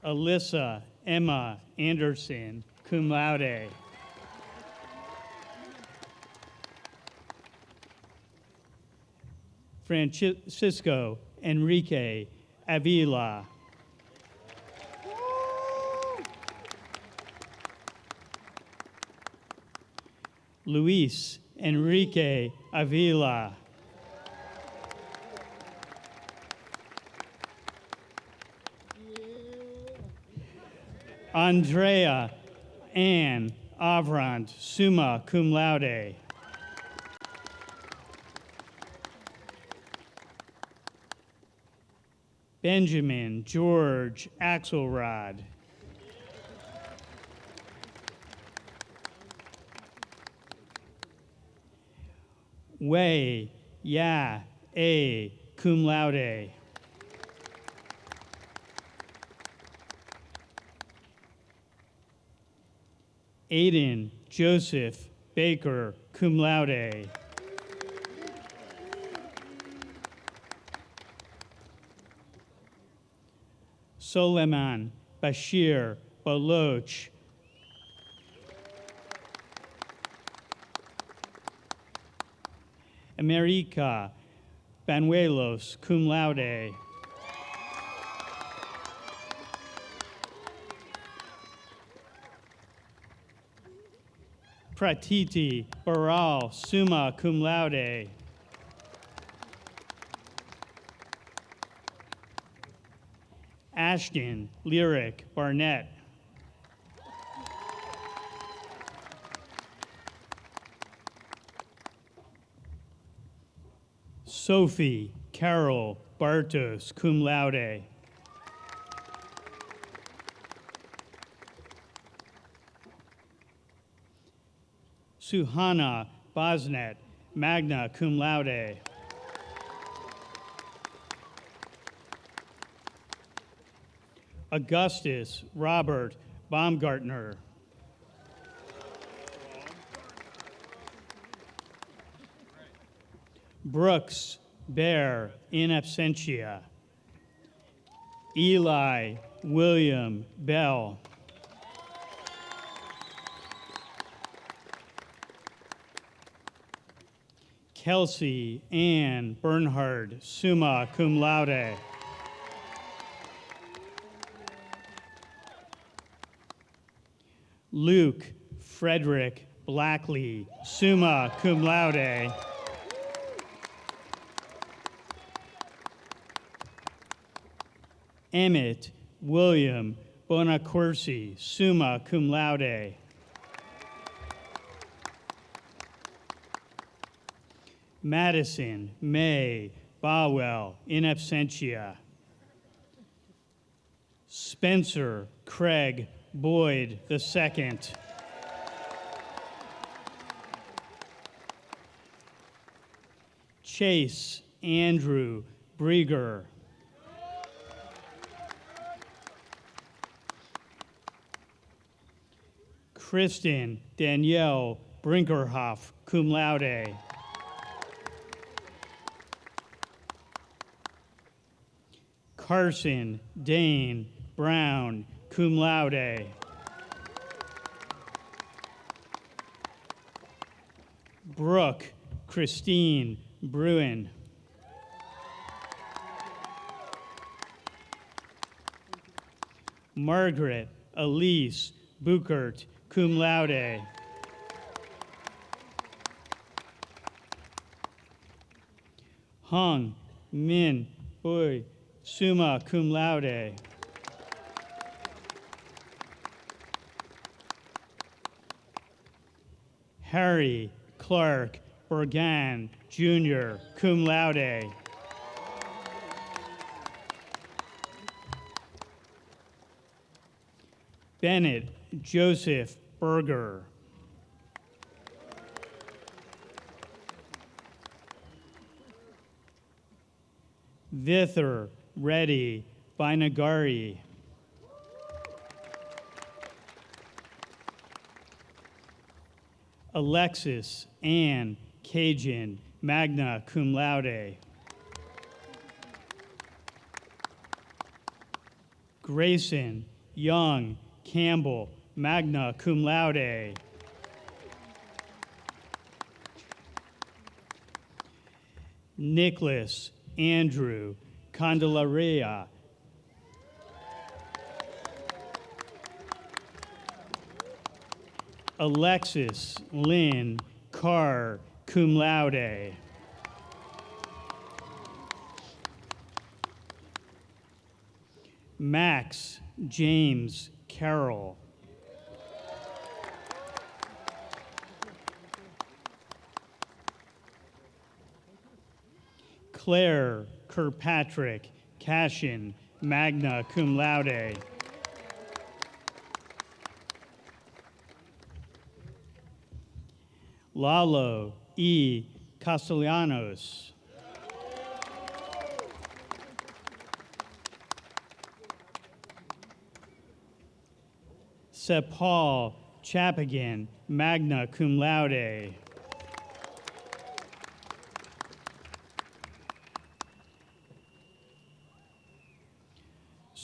Alyssa Emma Anderson, cum laude. Francisco Enrique Avila. Luis Enrique Avila. Andrea Ann Avrant, summa cum laude. Benjamin George Axelrod. Wei Ya A, cum laude. Aiden Joseph Baker, cum laude. Soleiman Bashir Baloch. America Banuelos, cum laude. Pratiti Baral, summa cum laude. Ashton Lyric Barnett. Sophie Carol Bartos, cum laude. Suhana Bosnet, magna cum laude. Augustus Robert Baumgartner. Brooks Bear, in absentia. Eli William Bell. Kelsey Ann Bernhard, summa cum laude. Luke Frederick Blackley, summa cum laude. Emmett William Bonacorsi, summa cum laude. Madison May Bowell, in absentia. Spencer Craig Boyd II. Chase Andrew Brieger. Kristen Danielle Brinkerhoff, cum laude. Carson Dane Brown, cum laude. Brooke Christine Bruin. Margaret Elise Buchert, cum laude. Hung Min Bui, summa cum laude. Harry Clark Bergan, Jr., cum laude. Bennett Joseph Berger. Vither Reddy Bainagari. Alexis Ann Cajun, magna cum laude. Grayson Young Campbell, magna cum laude. Nicholas Andrew Candelaria. Alexis Lynn Carr, cum laude. Max James Carroll. Claire Kirkpatrick Cashin, magna cum laude. Lalo E. Castellanos. Sepal Chapagan, magna cum laude.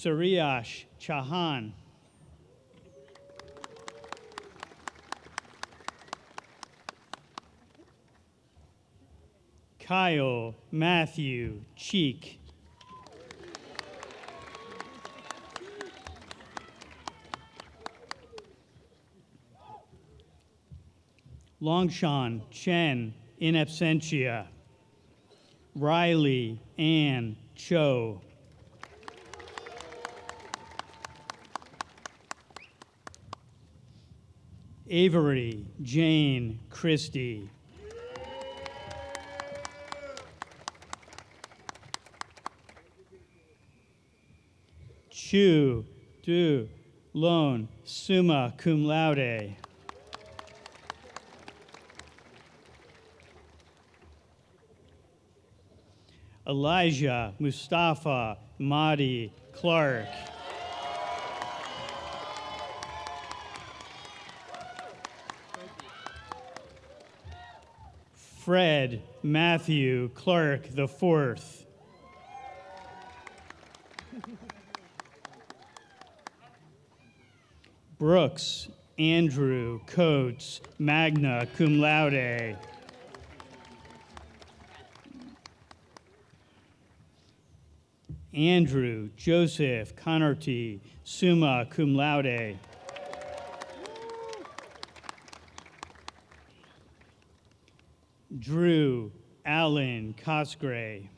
Suriyash Chahan. Kyle Matthew Cheek. Longshan Chen, in absentia. Riley Ann Cho. Avery Jane Christie. Chu Du Lone, summa cum laude. Elijah Mustafa Mahdi Clark. Fred Matthew Clark IV. Brooks Andrew Coates, magna cum laude. Andrew Joseph Connerty, summa cum laude. Drew Allen Cosgray.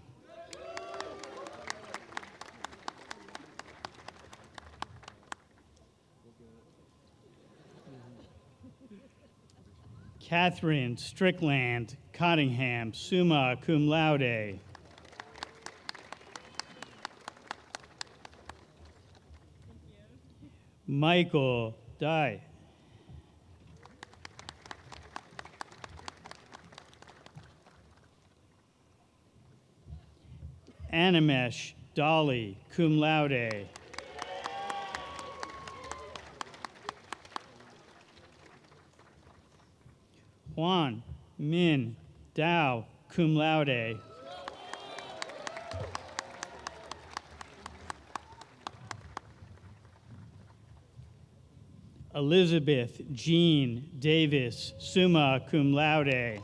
Catherine Strickland Cottingham, summa cum laude. Michael Dye. Animesh Dolly, cum laude. Juan Min Dao, cum laude. Elizabeth Jean Davis, summa cum laude.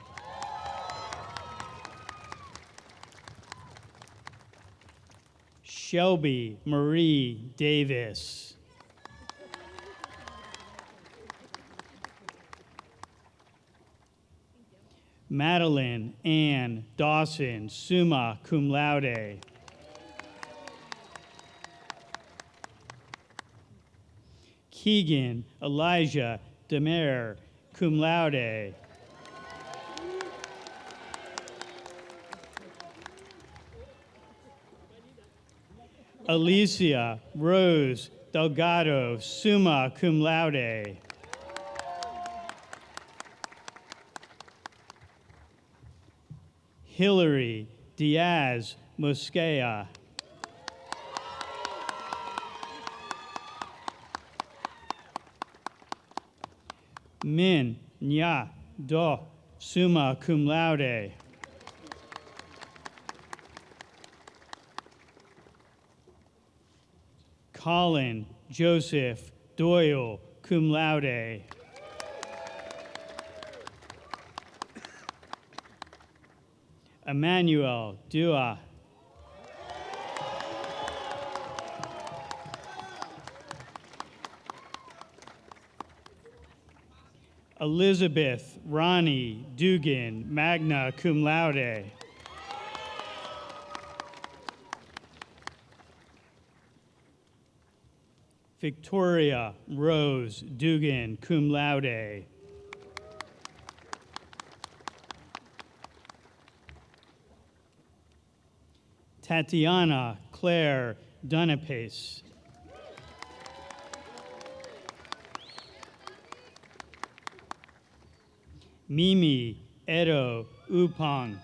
Shelby Marie Davis. Madeline Ann Dawson, summa cum laude. Keegan Elijah Demer, cum laude. Alicia Rose Delgado, summa cum laude. Hillary Diaz Mosquea. Min Nya Do, summa cum laude. Colin Joseph Doyle, cum laude. Emmanuel Dua. Elizabeth Ronnie Dugan, magna cum laude. Victoria Rose Dugan, cum laude. Tatiana Claire Dunapace. Mimi Edo Upang.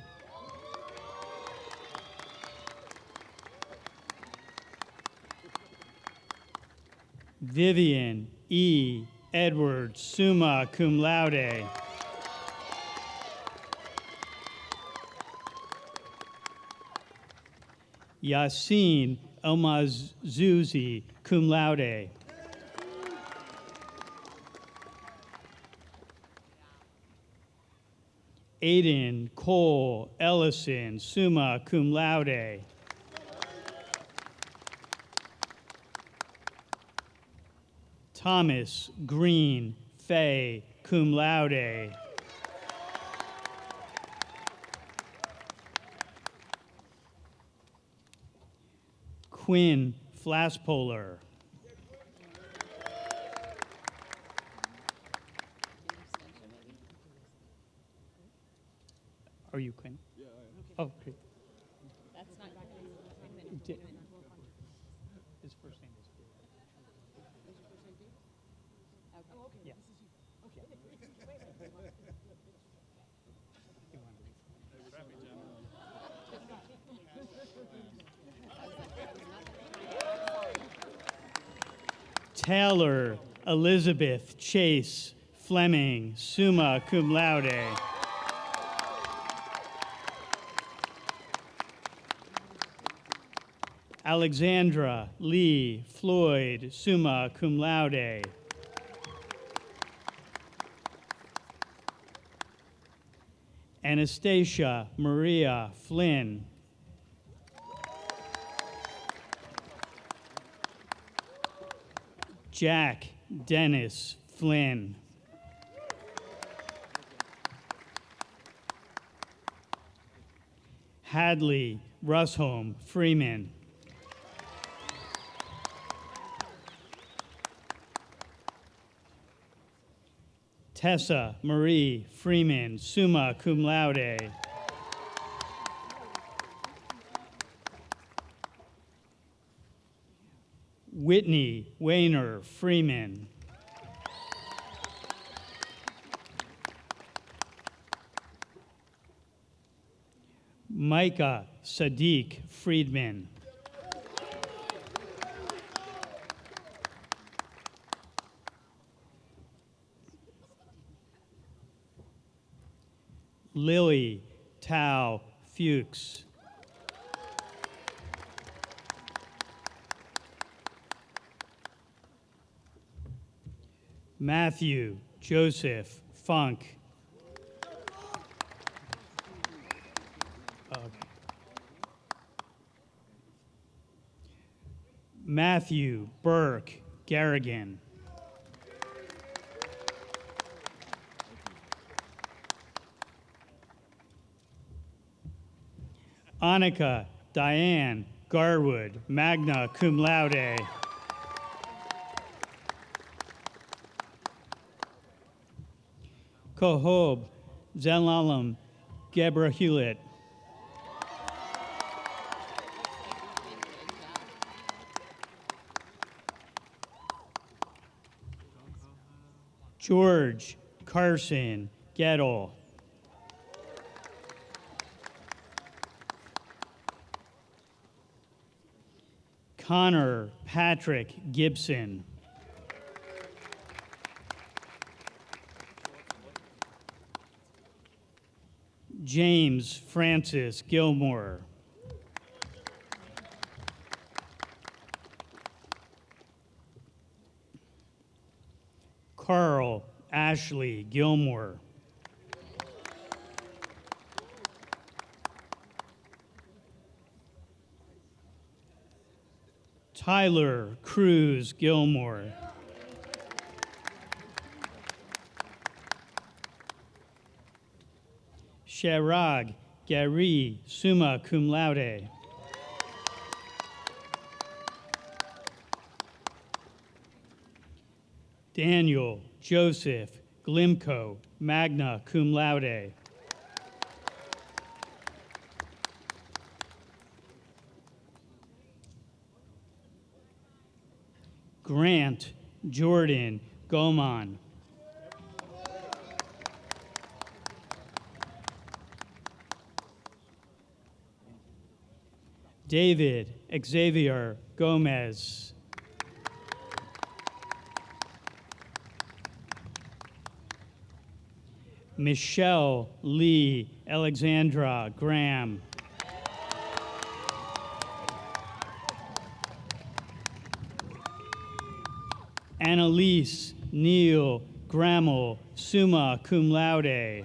Vivian E. Edwards, summa cum laude. Yasin Elmazouzi, cum laude. Aiden Cole Ellison, summa cum laude. Thomas Green Fay, cum laude. Quinn Flaspolar. Are you Quinn? Yeah, I am. Oh, great. That's not Quinn. His first name is Quinn. Oh, okay. Yeah. Taylor Elizabeth Chase Fleming, summa cum laude. Alexandra Lee Floyd, summa cum laude. Anastasia Maria Flynn. Jack Dennis Flynn. Hadley Rusholm Freeman. Tessa Marie Freeman, summa cum laude. Whitney Wayner Freeman. Micah Sadiq Friedman. Lily Tao Fuchs. Matthew Joseph Funk. Matthew Burke Garrigan. Annika Diane Garwood, magna cum laude. Kohob Zelalam Gebra Hewlett. George Carson Gettle. Connor Patrick Gibson. James Francis Gilmore. Carl Ashley Gilmore. Tyler Cruz Gilmore. Sharag Gary, summa cum laude. Daniel Joseph Glimko, magna cum laude. Grant Jordan Goman. David Xavier Gomez. Michelle Lee Alexandra Graham. Annalise Neil Grammel, summa cum laude.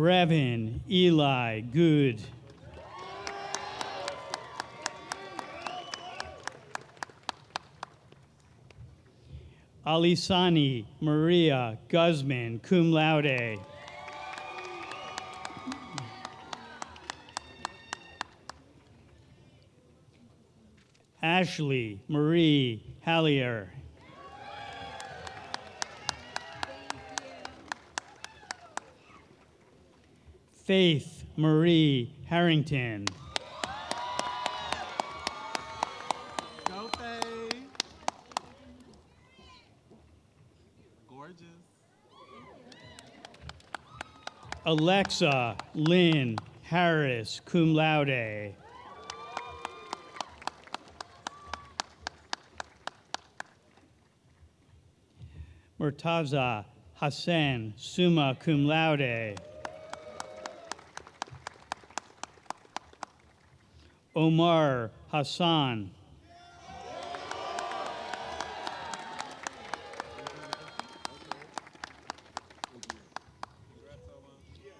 Brevin Eli Good. Alisani Maria Guzman, cum laude. Ashley Marie Hallier. Faith Marie Harrington. Go, Faye. Gorgeous. Alexa Lynn Harris, cum laude. Murtaza Hassan, summa cum laude. Omar Hassan.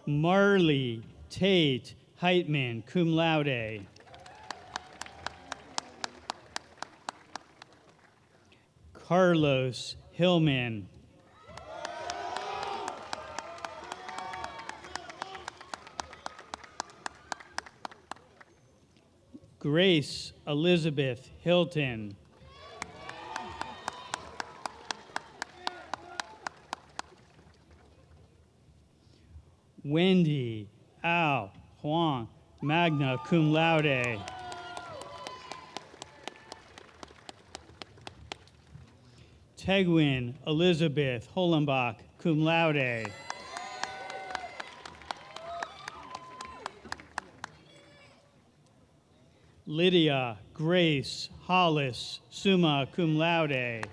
Marley Tate Heitman, cum laude. Carlos Hillman. Grace Elizabeth Hilton. Wendy Al Huang, magna cum laude. Tegwin Elizabeth Hollenbach, cum laude. Lydia Grace Hollis, summa cum laude.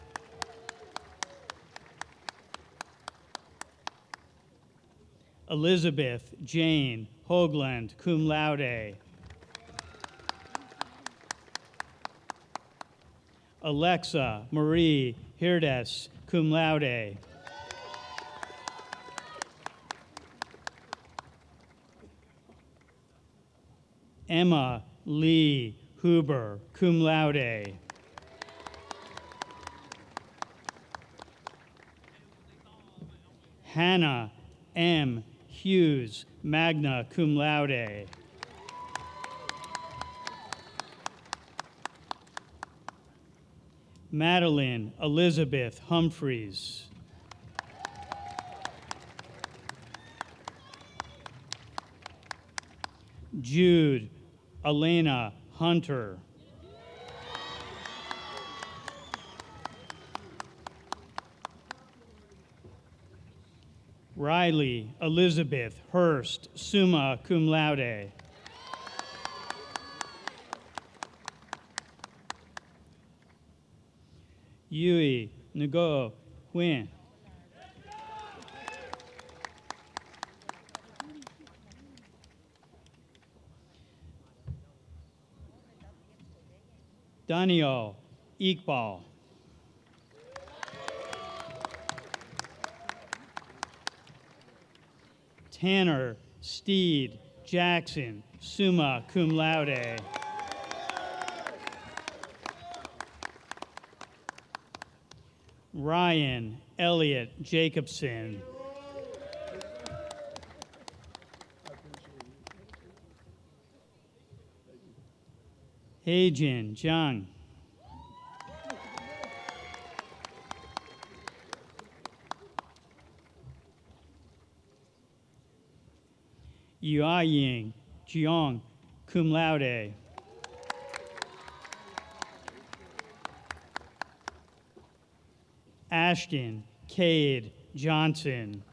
Elizabeth Jane Hoagland, cum laude. Alexa Marie Hirdes, cum laude. Emma Lee Huber, cum laude. Hannah M. Hughes, magna cum laude. Madeline Elizabeth Humphreys. Jude Elena Hunter. Riley Elizabeth Hurst, summa cum laude. Yui Ngo Huyen. Daniel Iqbal. Tanner Steed Jackson, summa cum laude. Ryan Elliott Jacobson. Heijin Zhang. Yuaying Jiang, cum laude. Ashton Cade Johnson.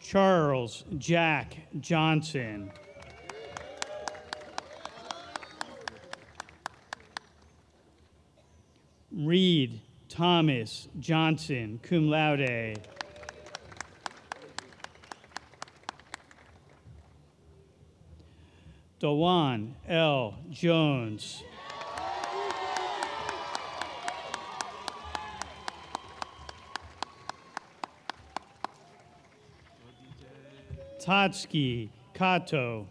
Charles Jack Johnson. Reed Thomas Johnson, cum laude. Dawan L. Jones. Tatsuki Kato.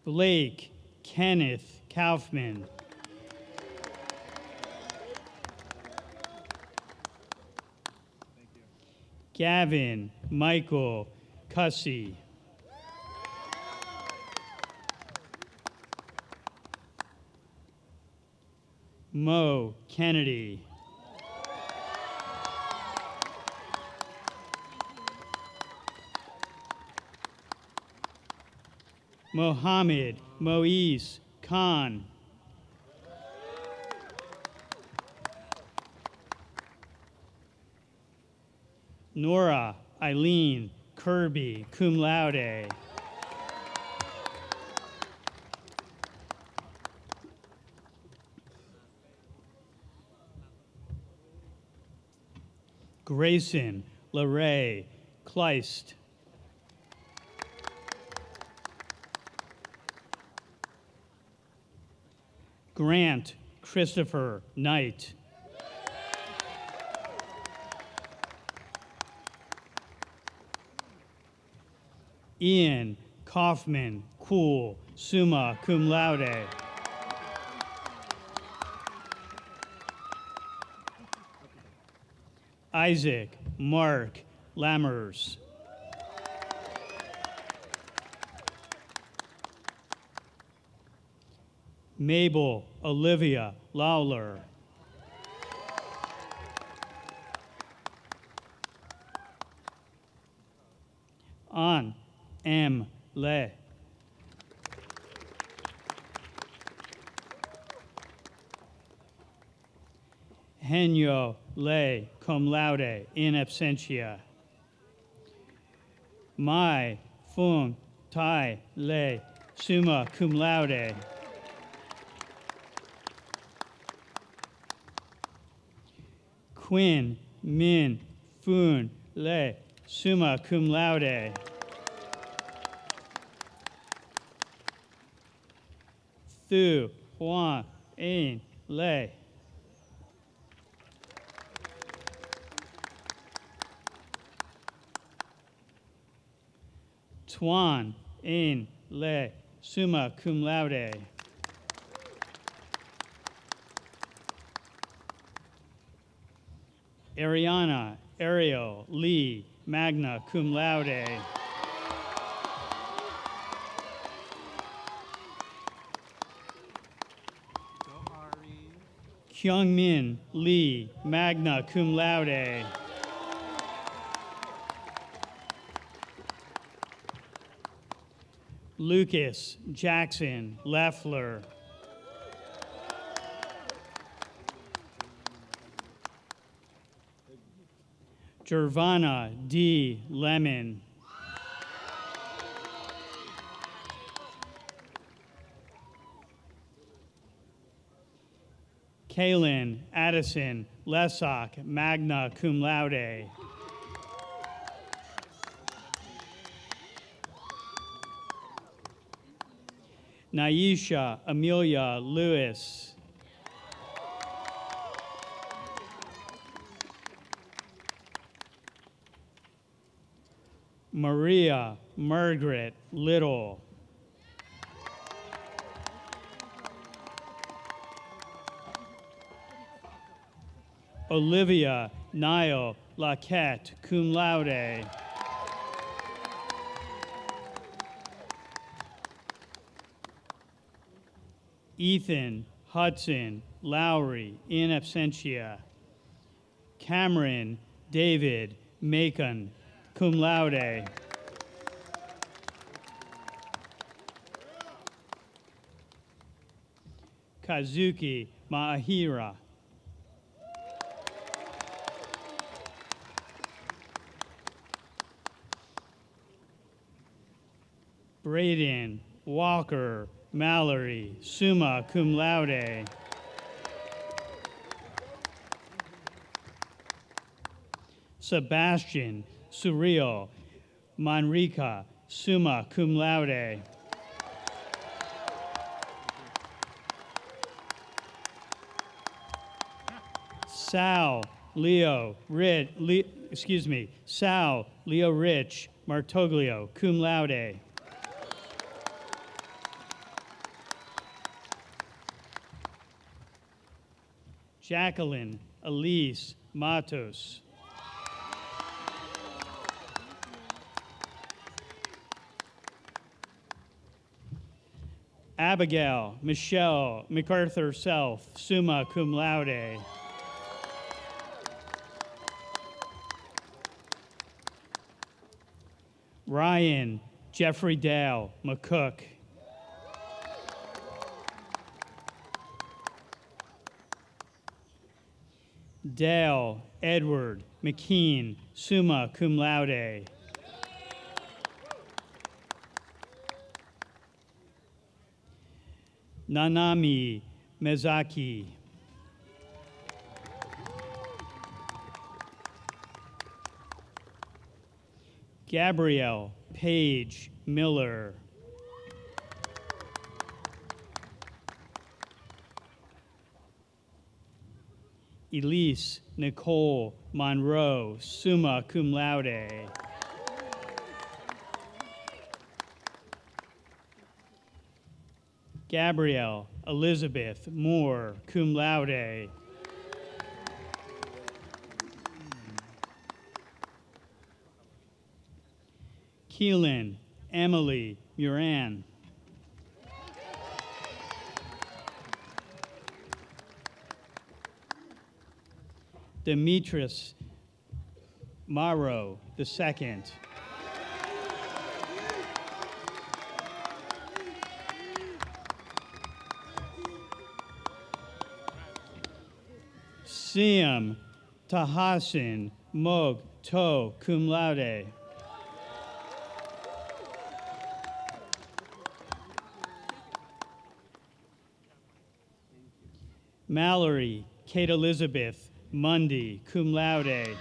Blake Kenneth Kaufman. Gavin Michael Cussy. Mo Kennedy. Mohammed Moise Khan. Nora Eileen Kirby, cum laude. Grayson LeRae Kleist. Grant Christopher Knight. Ian Kaufman Kuhl, summa cum laude. Isaac Mark Lammers. Mabel Olivia Lawler. An M. Le. Henyo Le, cum laude, in absentia. Mai Fung Tai Le, summa cum laude. Quinn Min Fun Le, summa cum laude. Thu Huan Ein Le. Tuan Ein Le, summa cum laude. Ariana Ariel Lee, magna cum laude. Go Ari. Kyungmin Lee, magna cum laude. Lucas Jackson Leffler. Gervana D. Lemon. Kaylin Addison Lesock, magna cum laude. Naisha Amelia Lewis. Maria Margaret Little. Olivia Niall Laquette, cum laude. Ethan Hudson Lowry, in absentia. Cameron David Macon, cum laude. Kazuki Maahira. Braden Walker Mallory, summa cum laude. Sebastian Surreal Manrica, summa cum laude. Sal Leo Rich Martoglio, cum laude. Jacqueline Elise Matos. Abigail Michelle MacArthur Self, summa cum laude. Ryan Jeffrey Dale McCook. Dale Edward McKean, summa cum laude. Nanami Mezaki. Gabrielle Page Miller. Elise Nicole Monroe, summa cum laude. Gabrielle Elizabeth Moore, cum laude. Keelan Emily Muran. Demetrius Morrow II. Siam Tahasin Mog To, cum laude. Mallory Kate Elizabeth Mundy, cum laude.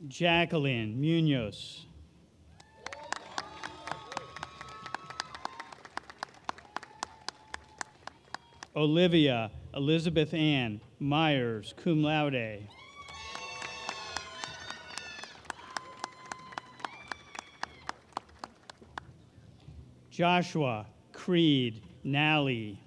Jacqueline Munoz. Olivia Elizabeth Ann Myers, cum laude. Joshua Creed Nally.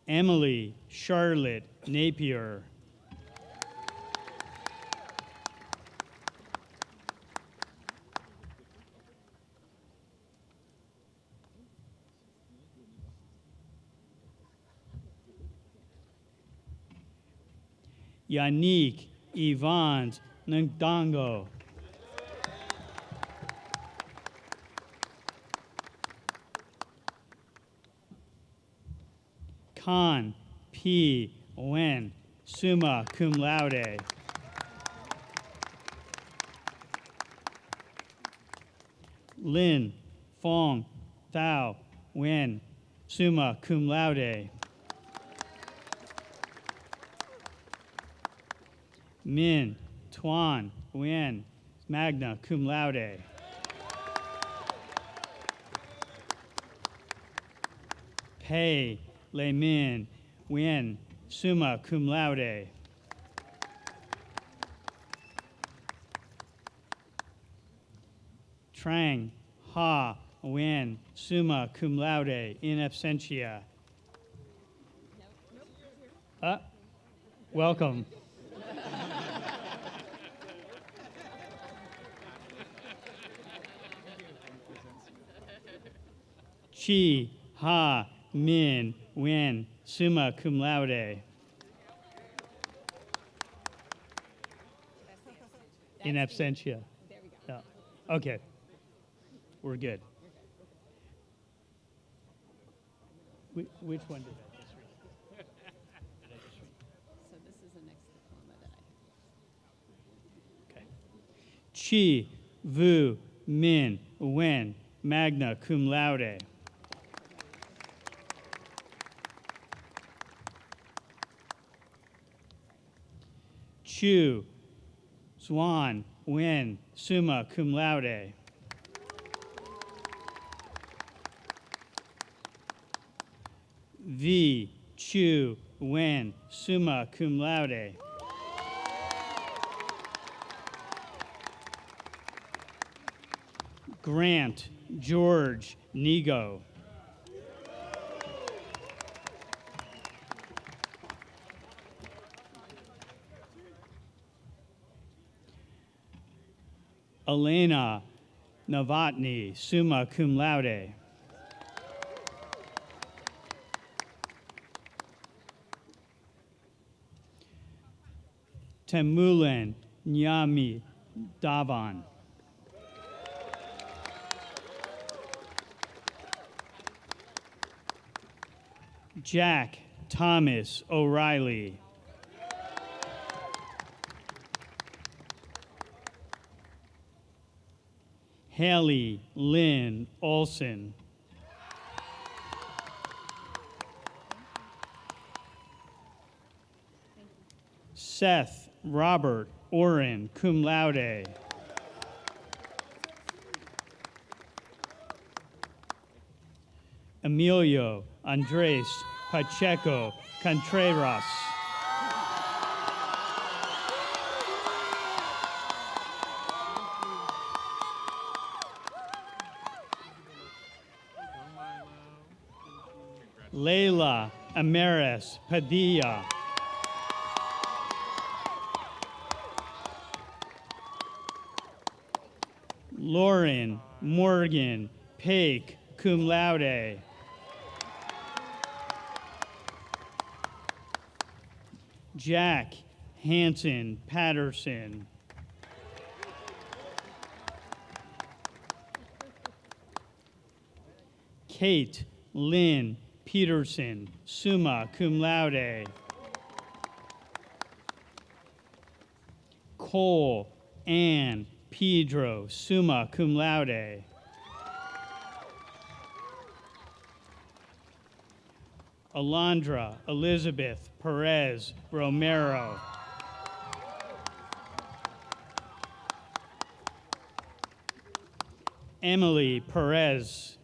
Emily Charlotte Napier. Yannick Yvonne Ndongo. Khan P. Wen, summa cum laude. Lin Fong Thao Wen, summa cum laude. Min Tuan Nguyen, magna cum laude. Pei Le Min Nguyen, summa cum laude. Trang Ha Nguyen, summa cum laude, in absentia. Welcome. Chi Ha Min Nguyen, summa cum laude. In absentia. There we go. Oh, okay. We're good. Which one did I just read? So this is the next diploma that I have. Okay. Chi Vu Min Nguyen, magna cum laude. Chu Swan Nguyen, summa cum laude. V Chu Nguyen, summa cum laude. Grant George Nego. Elena Novotny, summa cum laude. Temulen Nyami Davan. Jack Thomas O'Reilly. Haley Lynn Olson. Seth Robert Oren, cum laude. Emilio Andres Pacheco Contreras. Leila Amares Padilla. Lauren Morgan Paik, cum laude. Jack Hanson Patterson. Kate Lynn Peterson, summa cum laude. Cole Ann Pedro, summa cum laude. Alondra Elizabeth Perez Romero. Emily Perez.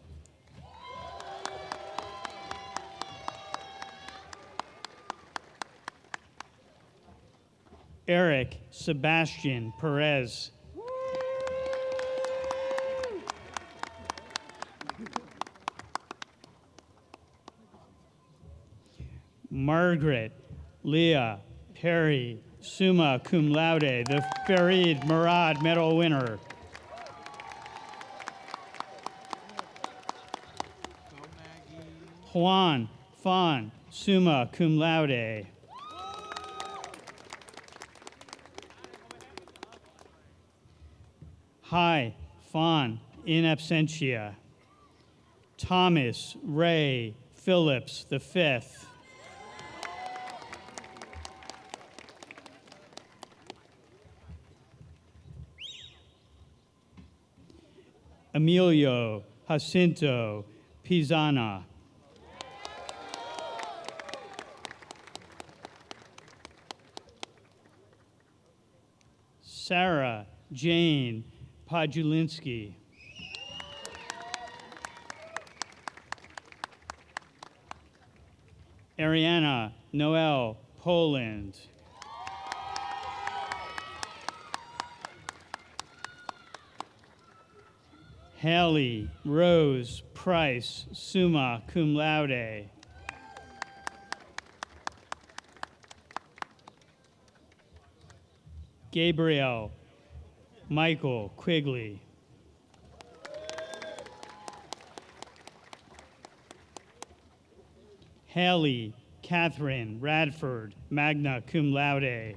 Eric Sebastian Perez. Margaret Leah Perry, summa cum laude, the Farid Murad Medal winner. Juan Fan, summa cum laude. Hi Fan, in absentia. Thomas Ray Phillips V. Emilio Jacinto Pizana. Sarah Jane Pajulinski. Ariana Noel Poland. Haley Rose Price, summa cum laude. Gabriel Michael Quigley. Haley Catherine Radford, magna cum laude.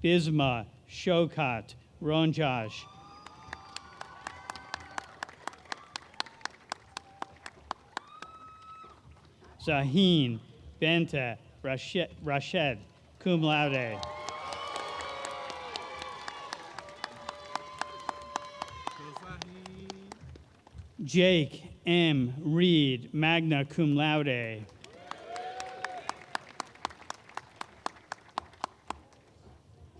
Bisma Shokat Ronjash. Zaheen Benta Rashed, cum laude. Jake M. Reed, magna cum laude.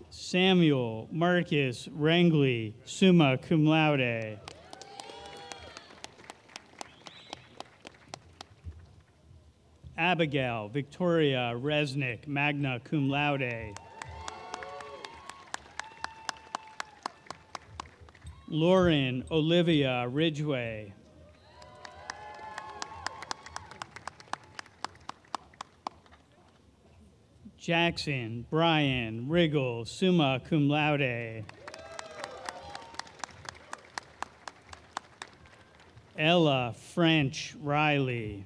Samuel Marcus Rangley, summa cum laude. Abigail Victoria Resnick, magna cum laude. Lauren Olivia Ridgway. Jackson Brian Riggle, summa cum laude. Ella French Riley.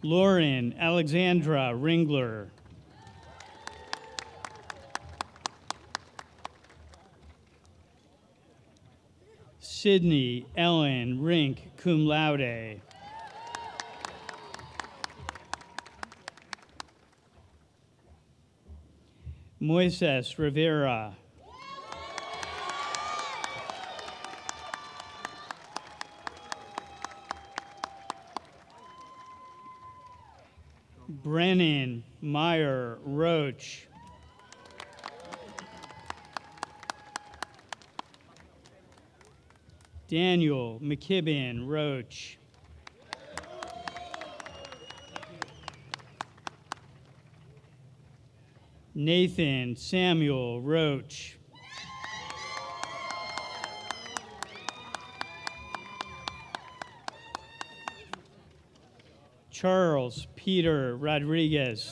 Lauren Alexandra Ringler. Sydney Ellen Rink, cum laude. Moises Rivera. Brennan Meyer Roach. Daniel McKibben Roach. Nathan Samuel Roach. Charles Peter Rodriguez.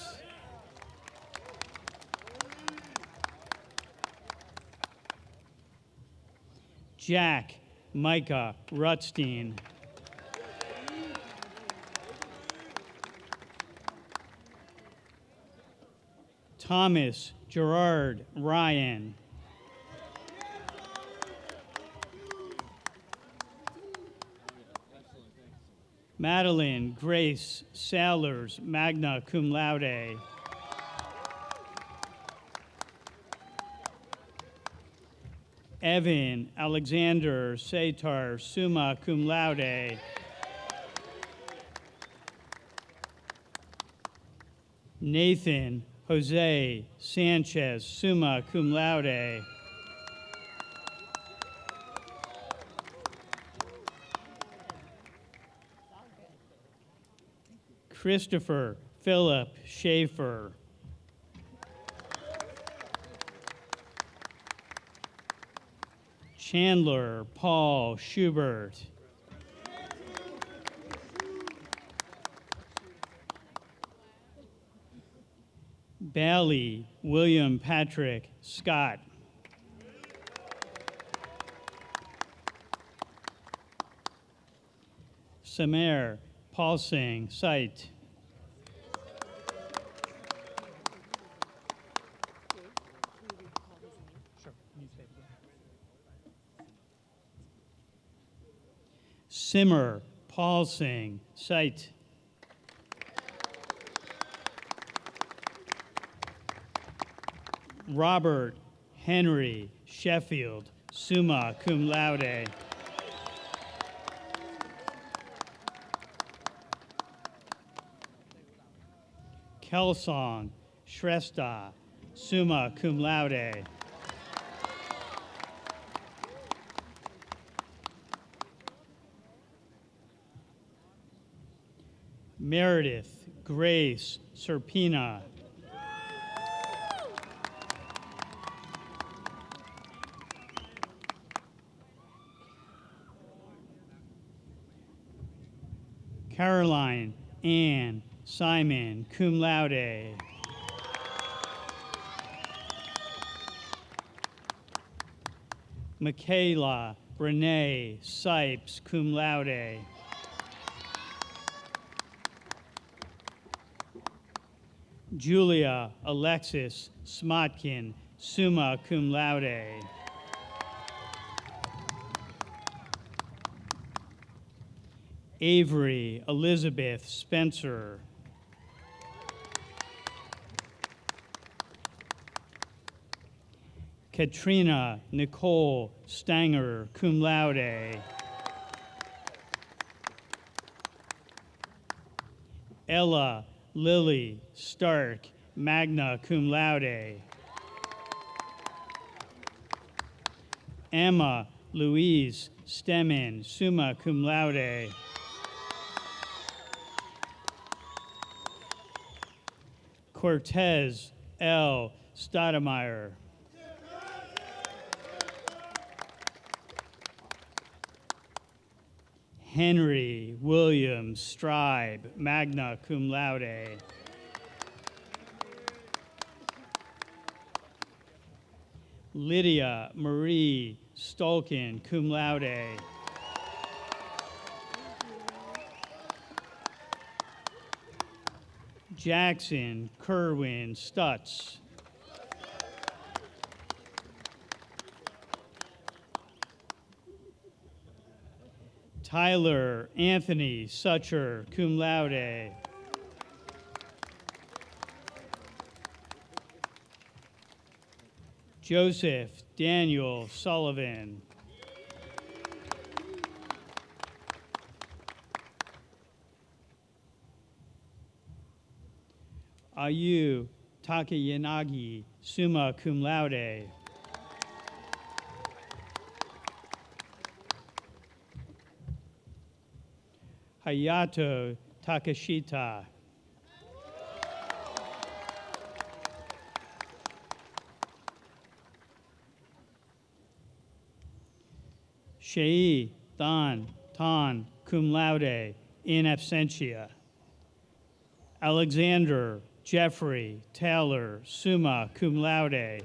Jack Micah Rutstein. Thomas Gerard Ryan. Madeline Grace Sallers, magna cum laude. Evan Alexander Satar, summa cum laude. Nathan Jose Sanchez, summa cum laude. Christopher Philip Schaefer. Chandler Paul Schubert. Bally William Patrick Scott. Samer Paul Singh Site. Simmer Paul Singh Site. Robert Henry Sheffield, summa cum laude. Kelsong Shrestha, summa cum laude. Meredith Grace Serpina. Caroline Ann Simon, cum laude. Michaela Renee Sipes, cum laude. Julia Alexis Smotkin, summa cum laude. Avery Elizabeth Spencer. Katrina Nicole Stanger, cum laude. Ella Lily Stark, magna cum laude. Emma Louise Stemmen, summa cum laude. Cortez L. Stoudemire. Henry William Stribe, magna cum laude. Lydia Marie Stolkin, cum laude. Jackson Kerwin Stutz. Tyler Anthony Sucher, cum laude. Joseph Daniel Sullivan. Ayu Takayanagi, summa cum laude. Hayato Takashita. Shei Dan Tan, cum laude, in absentia. Alexander Jeffrey Taylor, summa cum laude.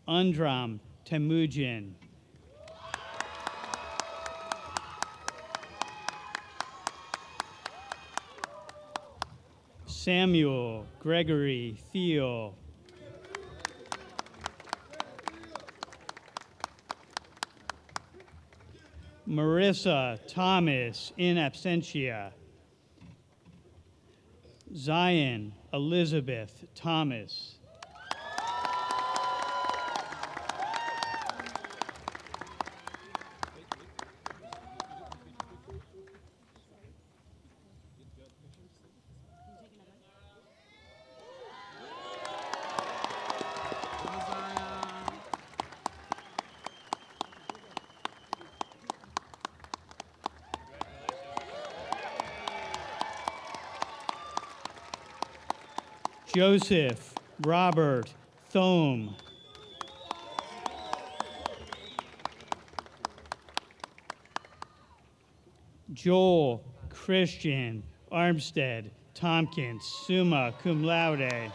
Undram Temujin. Samuel Gregory Theo. Marissa Thomas, in absentia. Zion Elizabeth Thomas. Joseph Robert Thome. Joel Christian Armstead Tompkins, summa cum laude.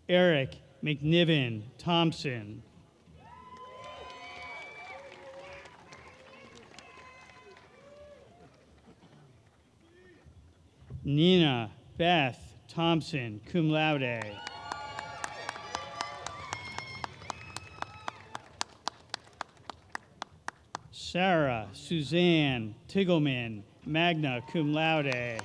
Eric McNiven Thompson. Nina Beth Thompson, cum laude. Sarah Suzanne Tiggleman, magna cum laude.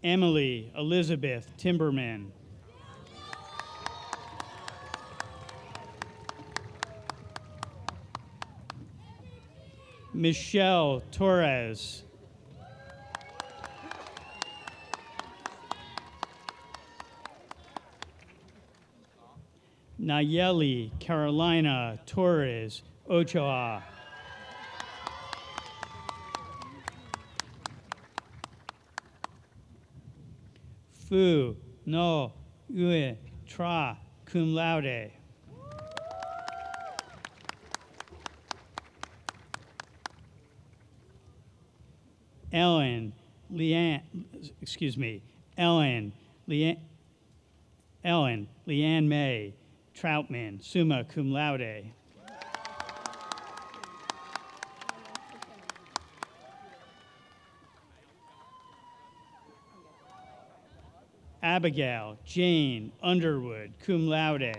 Emily Elizabeth Timberman. Michelle Torres. Nayeli Carolina Torres Ochoa. Fu No Ue Tra cum laude. Ellen Leanne May Troutman, summa cum laude. Abigail Jane Underwood, cum laude.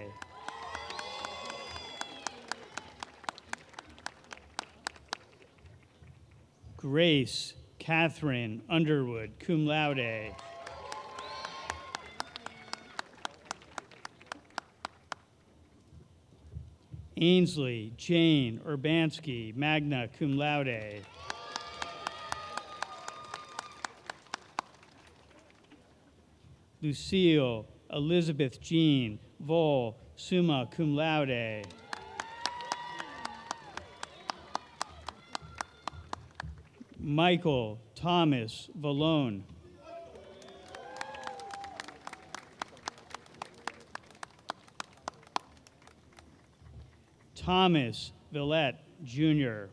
Grace Catherine Underwood, cum laude. Ainsley Jane Urbanski, magna cum laude. Lucille Elizabeth Jean Vol, summa cum laude. Michael Thomas Valone. Thomas Villette Jr.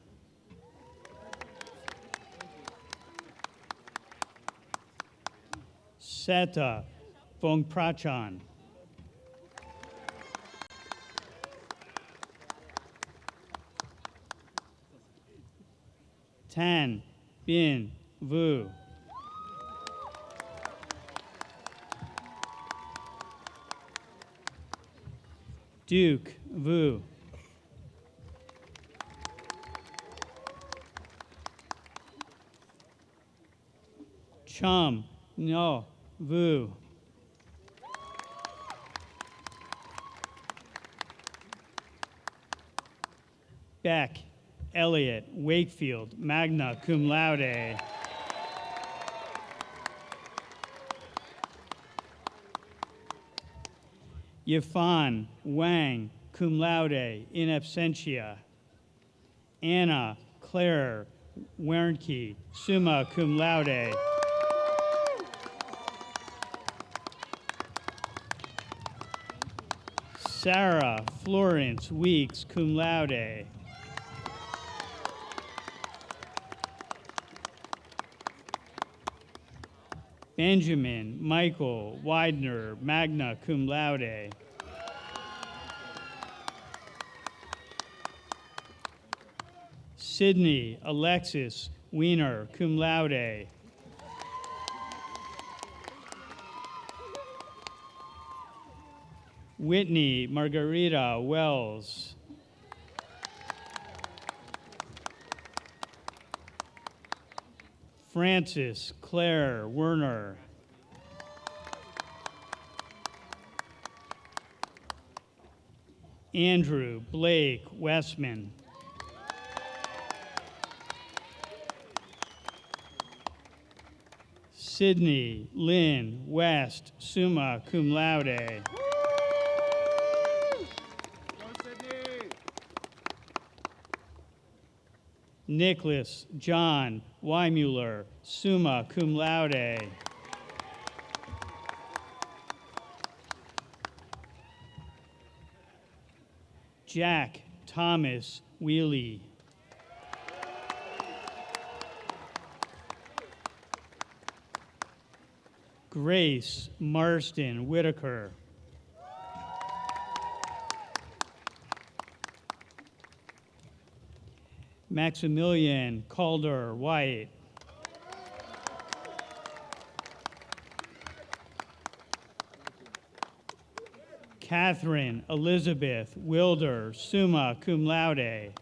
Seta Vongprachan. Tan Bin Vu. Duke Vu. Chum No Vu. Beck Elliott Wakefield, magna cum laude. Yifan Wang, cum laude, in absentia. Anna Claire Wernke, summa cum laude. Sarah Florence Weeks, cum laude. Benjamin Michael Widener, magna cum laude. Sydney Alexis Wiener, cum laude. Whitney Margarita Wells. Francis Claire Werner. Andrew Blake Westman. Sydney Lynn West, summa cum laude. Nicholas John Weimuller, summa cum laude. Jack Thomas Wheely. Grace Marston Whitaker. Maximilian Calder White. Catherine Elizabeth Wilder, summa cum laude.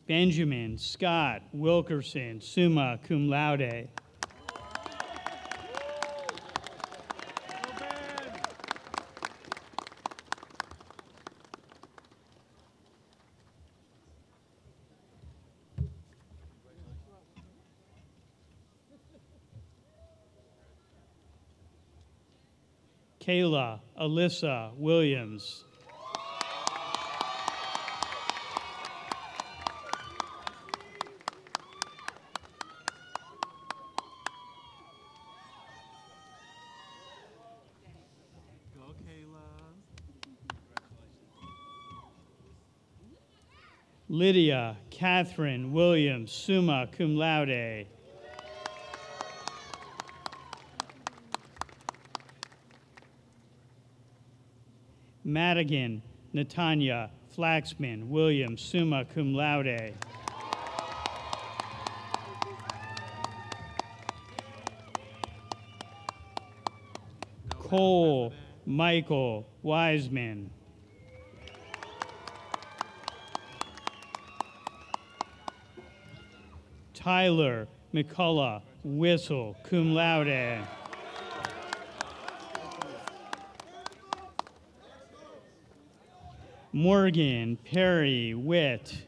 Benjamin Scott Wilkerson, summa cum laude. Kayla Alyssa Williams. Go, Kayla. Lydia Catherine Williams, summa cum laude. Madigan Natanya Flaxman Williams, summa cum laude. Cole Michael Wiseman. Tyler McCullough Whistle, cum laude. Morgan Perry Witt.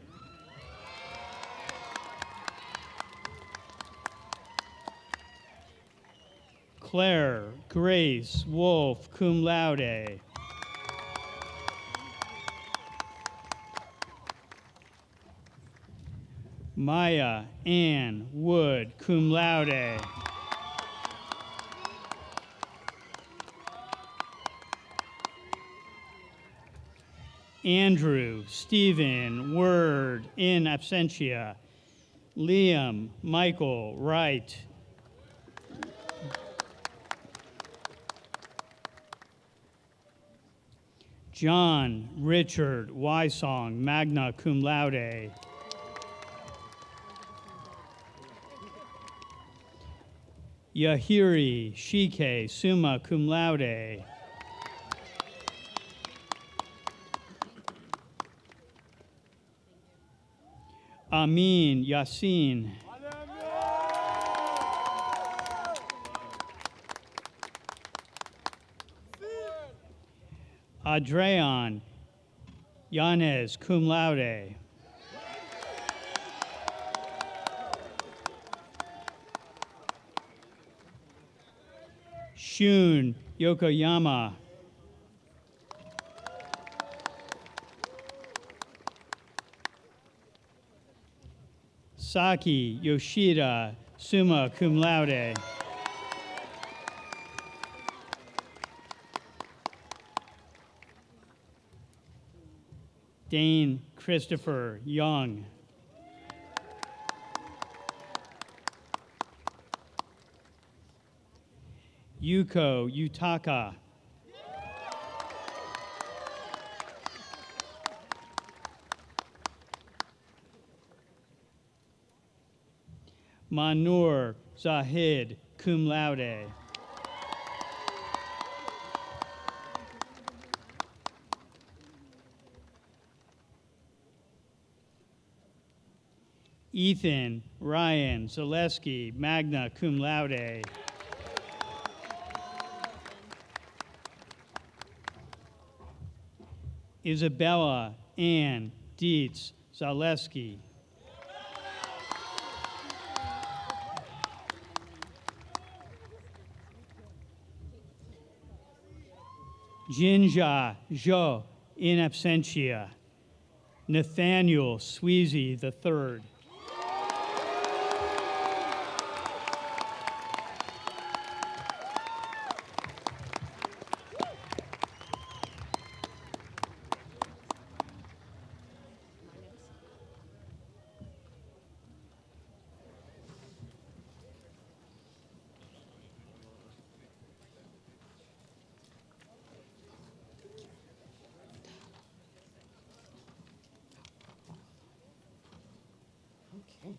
Claire Grace Wolf, cum laude. Maya Ann Wood, cum laude. Andrew Stephen Word, in absentia. Liam Michael Wright. John Richard Wysong, magna cum laude. Yahiri Shike, summa cum laude. Amin Yassin. Adrean Yanez, cum laude. Shun Yokoyama. Saki Yoshida, summa cum laude. Dane Christopher Young. Yuko Yutaka. Manur Zahid, cum laude. Ethan Ryan Zaleski, magna cum laude. Isabella Ann Dietz Zaleski. Jinja Zhou in absentia. Nathaniel Sweezy III. Okay.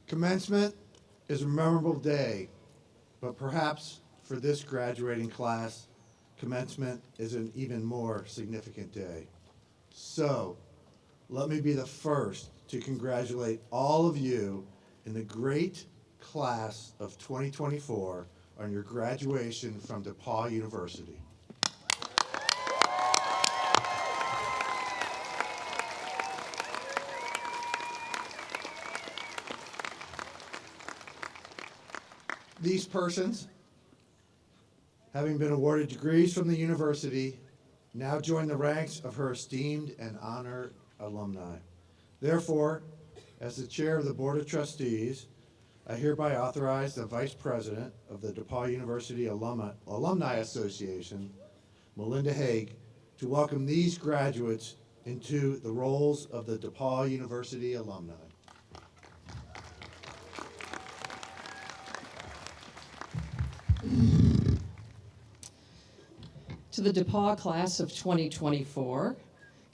Commencement is a memorable day, but perhaps for this graduating class, commencement is an even more significant day. So, let me be the first to congratulate all of you in the great class of 2024 on your graduation from DePauw University. These persons, having been awarded degrees from the university, now join the ranks of her esteemed and honored alumni. Therefore, as the chair of the Board of Trustees, I hereby authorize the Vice President of the DePauw University Alumni Association, Melinda Haig, to welcome these graduates into the roles of the DePauw University alumni. To the DePauw class of 2024,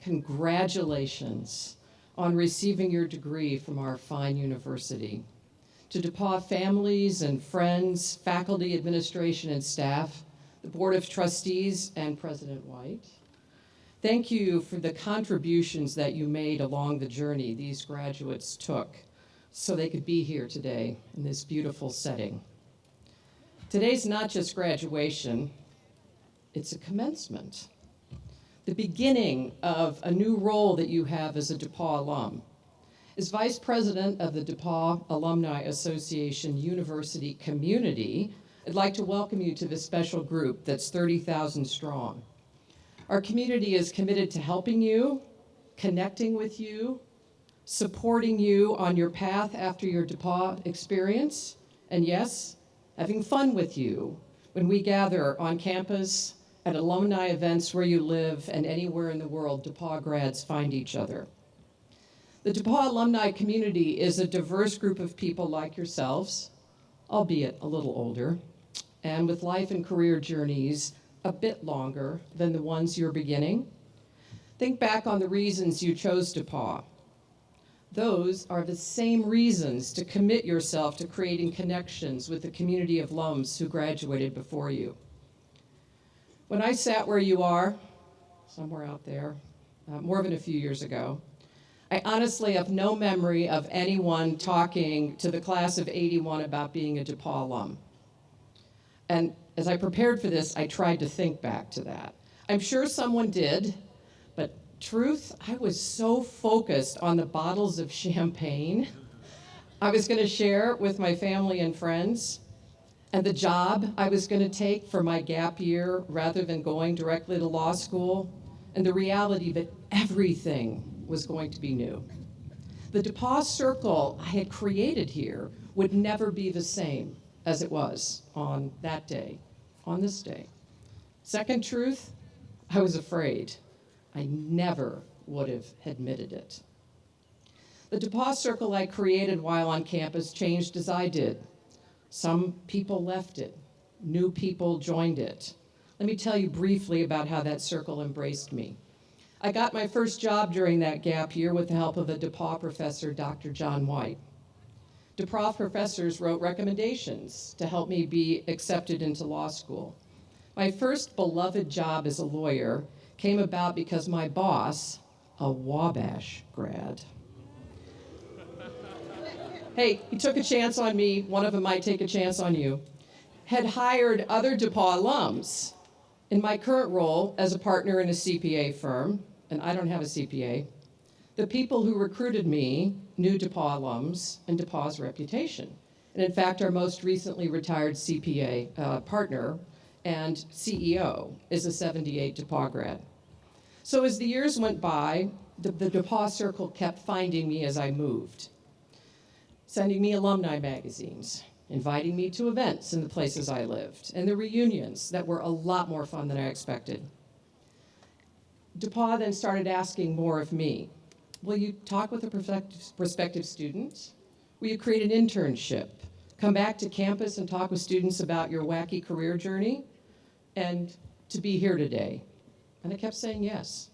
congratulations on receiving your degree from our fine university. To DePauw families and friends, faculty, administration, and staff, the Board of Trustees, and President White, thank you for the contributions that you made along the journey these graduates took so they could be here today in this beautiful setting. Today's not just graduation, it's a commencement, the beginning of a new role that you have as a DePauw alum. As Vice President of the DePauw Alumni Association University Community, I'd like to welcome you to this special group that's 30,000 strong. Our community is committed to helping you, connecting with you, supporting you on your path after your DePauw experience, and yes, having fun with you when we gather on campus, at alumni events where you live, and anywhere in the world DePauw grads find each other. The DePauw alumni community is a diverse group of people like yourselves, albeit a little older, and with life and career journeys a bit longer than the ones you're beginning. Think back on the reasons you chose DePauw. Those are the same reasons to commit yourself to creating connections with the community of alums who graduated before you. When I sat where you are, somewhere out there, more than a few years ago. I honestly have no memory of anyone talking to the class of '81 about being a DePauw alum. And as I prepared for this, I tried to think back to that. I'm sure someone did, but truth, I was so focused on the bottles of champagne I was going to share with my family and friends, and the job I was going to take for my gap year rather than going directly to law school, and the reality that everything was going to be new. The DePauw circle I had created here would never be the same as it was on that day, on this day. Second truth, I was afraid. I never would have admitted it. The DePauw circle I created while on campus changed as I did. Some people left it. New people joined it. Let me tell you briefly about how that circle embraced me. I got my first job during that gap year with the help of a DePauw professor, Dr. John White. DePauw professors wrote recommendations to help me be accepted into law school. My first beloved job as a lawyer came about because my boss, a Wabash grad, hey, he took a chance on me, one of them might take a chance on you, had hired other DePauw alums. In my current role as a partner in a CPA firm, and I don't have a CPA, the people who recruited me knew DePauw alums and DePauw's reputation. And in fact, our most recently retired CPA partner and CEO is a '78 DePauw grad. So as the years went by, the DePauw circle kept finding me as I moved, sending me alumni magazines, inviting me to events in the places I lived, and the reunions that were a lot more fun than I expected. DePauw then started asking more of me. Will you talk with a prospective student? Will you create an internship? Come back to campus and talk with students about your wacky career journey? And to be here today. And I kept saying yes.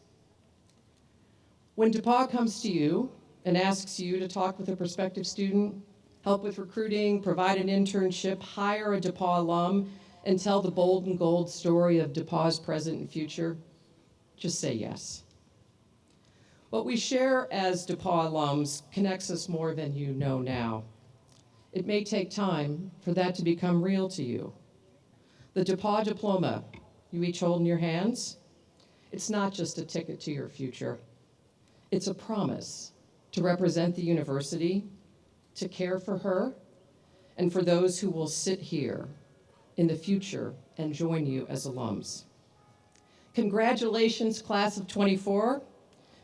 When DePauw comes to you and asks you to talk with a prospective student, help with recruiting, provide an internship, hire a DePauw alum, and tell the bold and gold story of DePauw's present and future, just say yes. What we share as DePauw alums connects us more than you know now. It may take time for that to become real to you. The DePauw diploma you each hold in your hands, it's not just a ticket to your future. It's a promise to represent the university, to care for her, and for those who will sit here in the future and join you as alums. Congratulations, class of '24.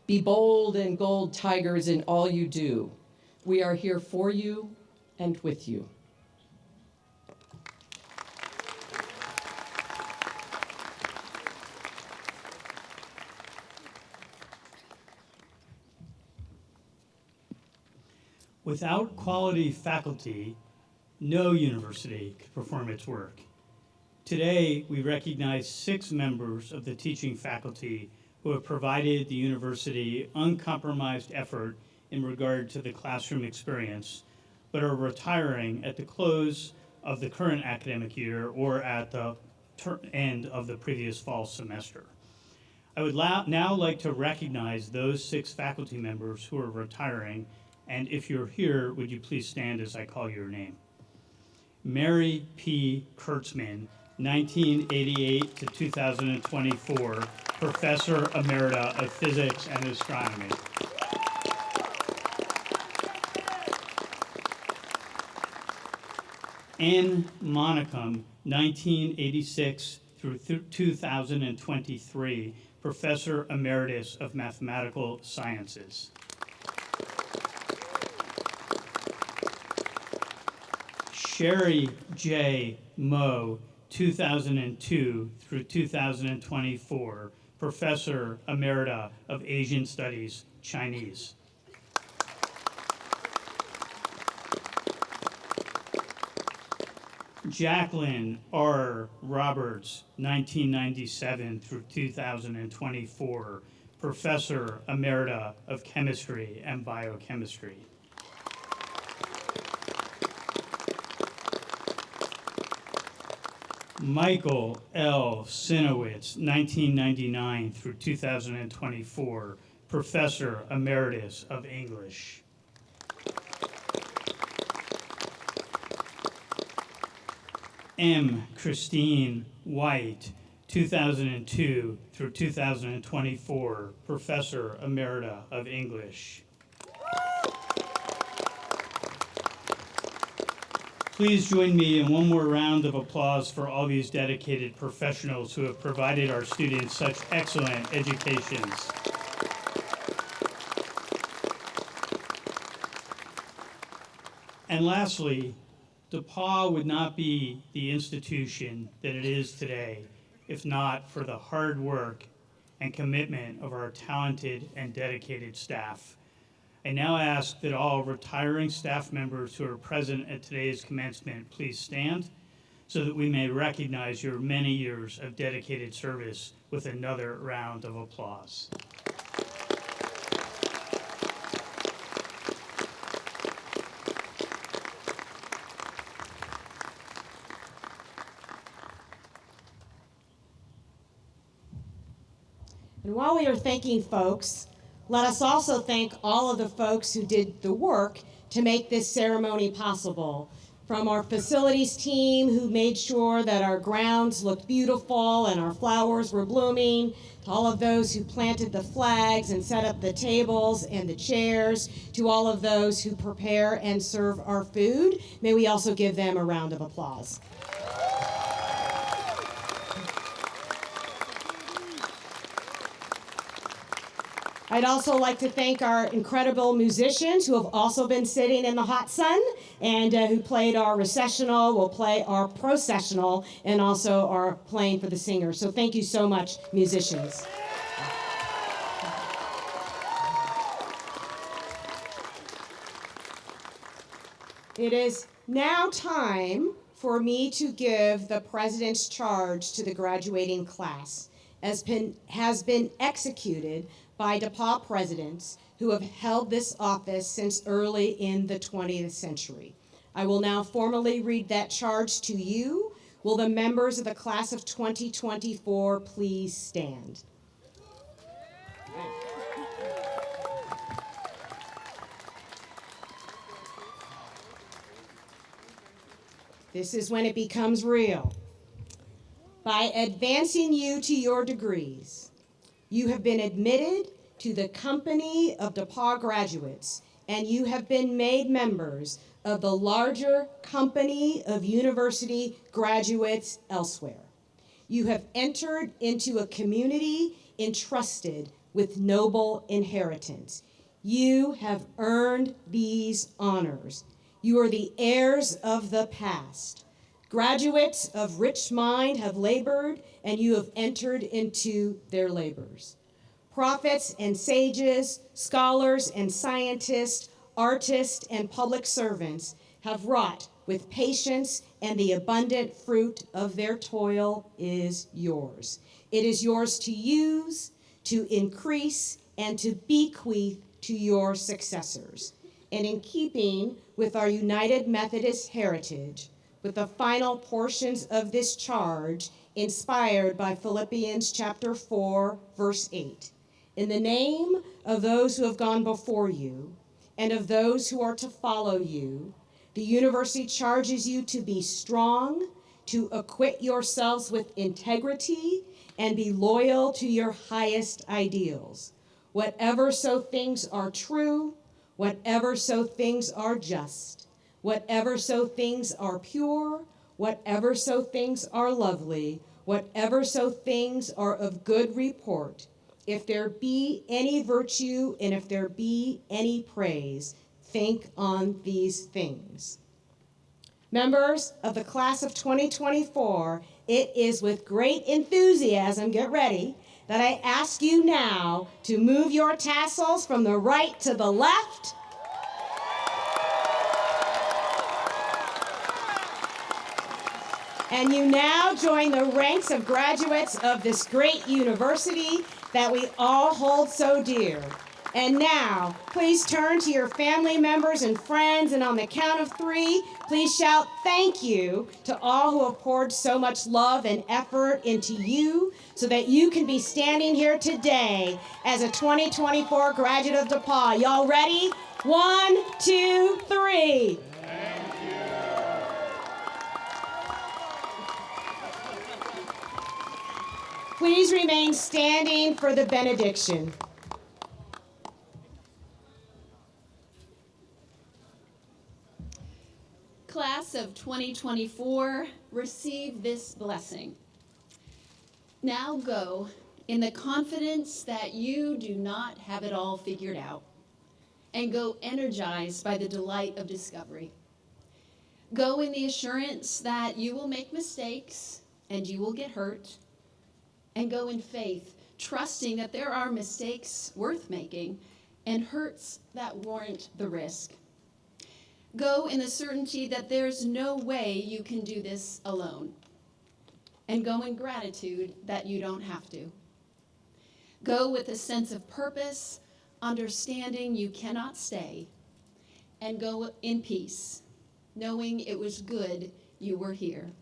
Be bold and gold tigers in all you do. We are here for you and with you. Without quality faculty, no university could perform its work. Today, we recognize 6 members of the teaching faculty who have provided the university uncompromised effort in regard to the classroom experience, but are retiring at the close of the current academic year or at the end of the previous fall semester. I would now like to recognize those 6 faculty members who are retiring, and if you're here, would you please stand as I call your name? Mary P. Kurtzman, 1988 to 2024, Professor Emerita of Physics and Astronomy. Anne Monicum, 1986 through 2023, Professor Emeritus of Mathematical Sciences. Sherry J. Moe, 2002 through 2024, Professor Emerita of Asian Studies, Chinese. Jacqueline R. Roberts, 1997 through 2024, Professor Emerita of Chemistry and Biochemistry. Michael L. Sinowitz, 1999 through 2024, Professor Emeritus of English. M. Christine White, 2002 through 2024, Professor Emerita of English. Please join me in one more round of applause for all these dedicated professionals who have provided our students such excellent educations. And lastly, DePauw would not be the institution that it is today if not for the hard work and commitment of our talented and dedicated staff. I now ask that all retiring staff members who are present at today's commencement please stand so that we may recognize your many years of dedicated service with another round of applause. And while we are thanking folks, let us also thank all of the folks who did the work to make this ceremony possible. From our facilities team who made sure that our grounds looked beautiful and our flowers were blooming, to all of those who planted the flags and set up the tables and the chairs, to all of those who prepare and serve our food. May we also give them a round of applause. I'd also like to thank our incredible musicians who have also been sitting in the hot sun and who played our recessional, will play our processional, and also are playing for the singers. So thank you so much, musicians. It is now time for me to give the President's charge to the graduating class, as has been executed by DePauw presidents who have held this office since early in the 20th century. I will now formally read that charge to you. Will the members of the class of 2024 please stand? This is when it becomes real. By advancing you to your degrees, you have been admitted to the company of DePauw graduates, and you have been made members of the larger company of university graduates elsewhere. You have entered into a community entrusted with noble inheritance. You have earned these honors. You are the heirs of the past. Graduates of rich mind have labored, and you have entered into their labors. Prophets and sages, scholars and scientists, artists and public servants have wrought with patience, and the abundant fruit of their toil is yours. It is yours to use, to increase, and to bequeath to your successors. And in keeping with our United Methodist heritage, with the final portions of this charge inspired by Philippians chapter 4, verse 8. In the name of those who have gone before you and of those who are to follow you, the university charges you to be strong, to acquit yourselves with integrity, and be loyal to your highest ideals. Whatever so things are true, whatever so things are just, whatever so things are pure, whatever so things are lovely, whatever so things are of good report, if there be any virtue and if there be any praise, think on these things. Members of the class of 2024, it is with great enthusiasm, get ready, that I ask you now to move your tassels from the right to the left. And you now join the ranks of graduates of this great university that we all hold so dear. And now, please turn to your family members and friends, and on the count of 3, please shout thank you to all who have poured so much love and effort into you so that you can be standing here today as a 2024 graduate of DePauw. Y'all ready? 1, 2, 3. Please remain standing for the benediction. Class of 2024, receive this blessing. Now go in the confidence that you do not have it all figured out, and go energized by the delight of discovery. Go in the assurance that you will make mistakes and you will get hurt, and go in faith, trusting that there are mistakes worth making and hurts that warrant the risk. Go in the certainty that there's no way you can do this alone, and go in gratitude that you don't have to. Go with a sense of purpose, understanding you cannot stay, and go in peace, knowing it was good you were here.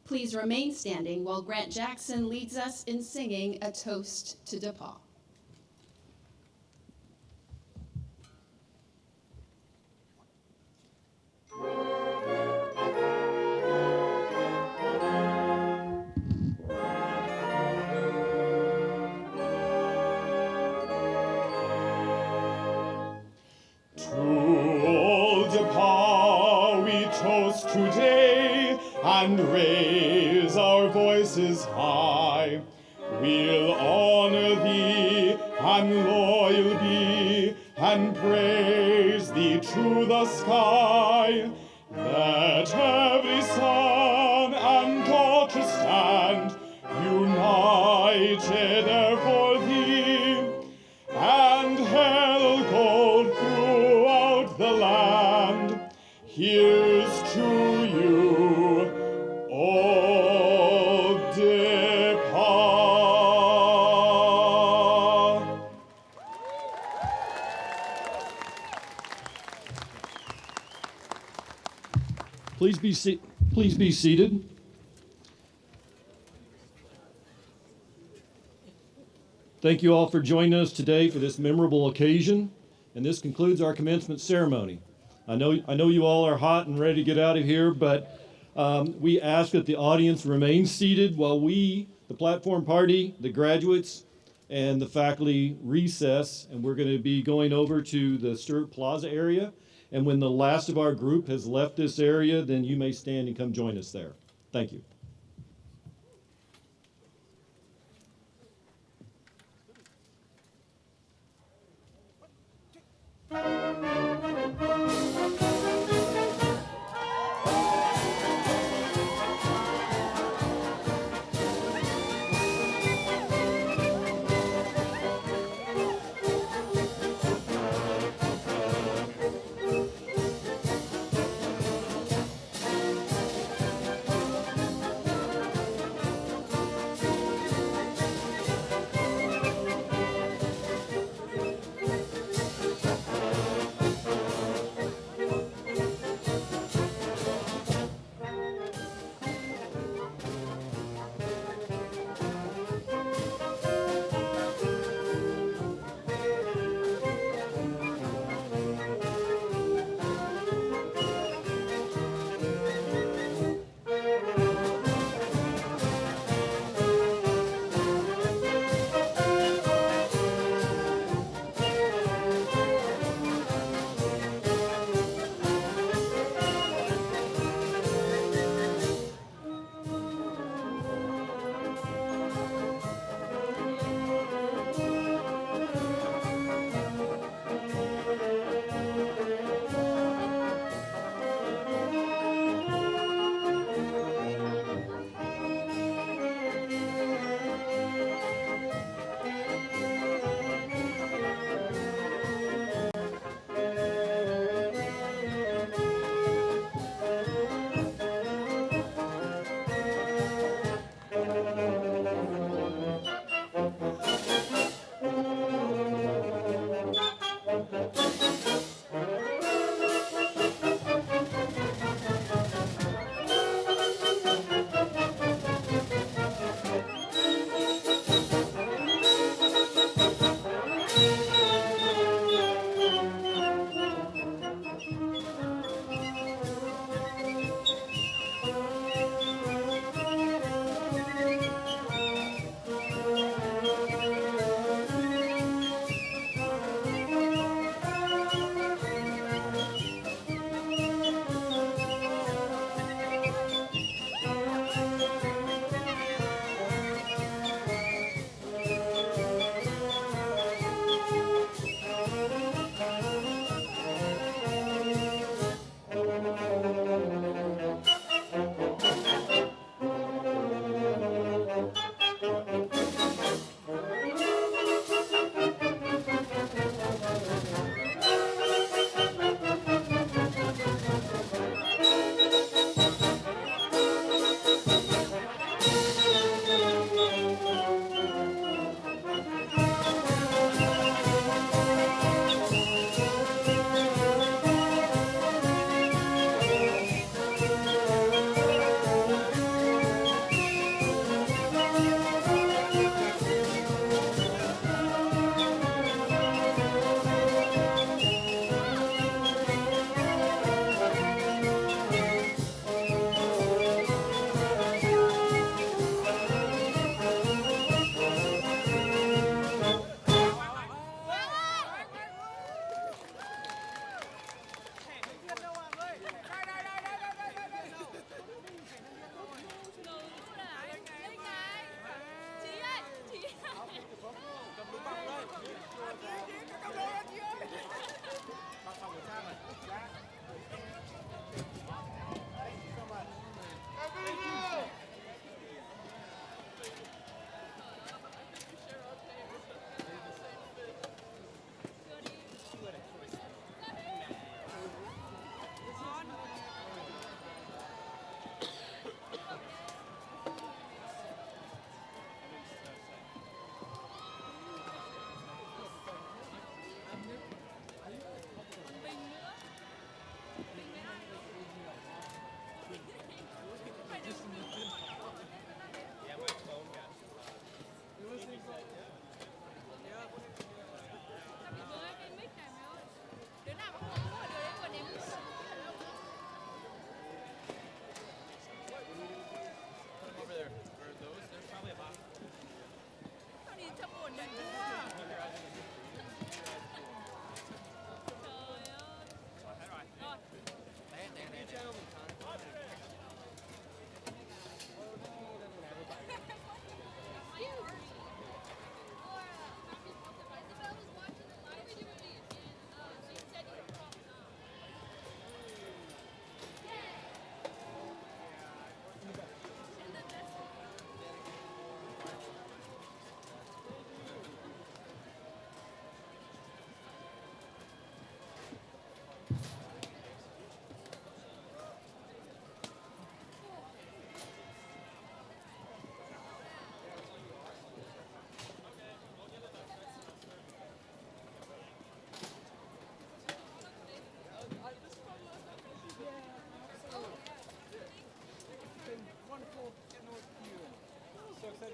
Please remain standing while Grant Jackson leads us in singing a toast to DePauw. Today and raise our voices high. We'll honor thee and loyal be and praise thee to the sky. Let every son and daughter stand united there for thee, and herald gold throughout the land. Here's to you, O DePauw. Please be seated. Thank you all for joining us today for this memorable occasion, and this concludes our commencement ceremony. I know you all are hot and ready to get out of here, but we ask that the audience remain seated while we, the platform party, the graduates, and the faculty recess, and we're going to be going over to the Stewart Plaza area. And when the last of our group has left this area, then you may stand and come join us there. Thank you.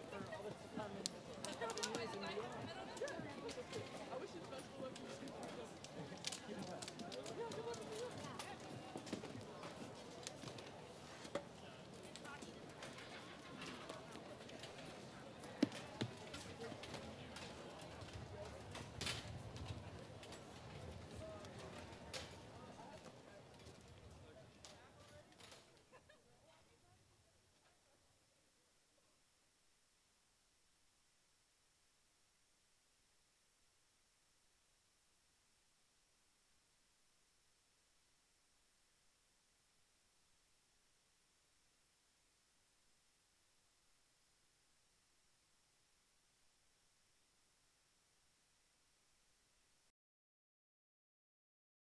for all the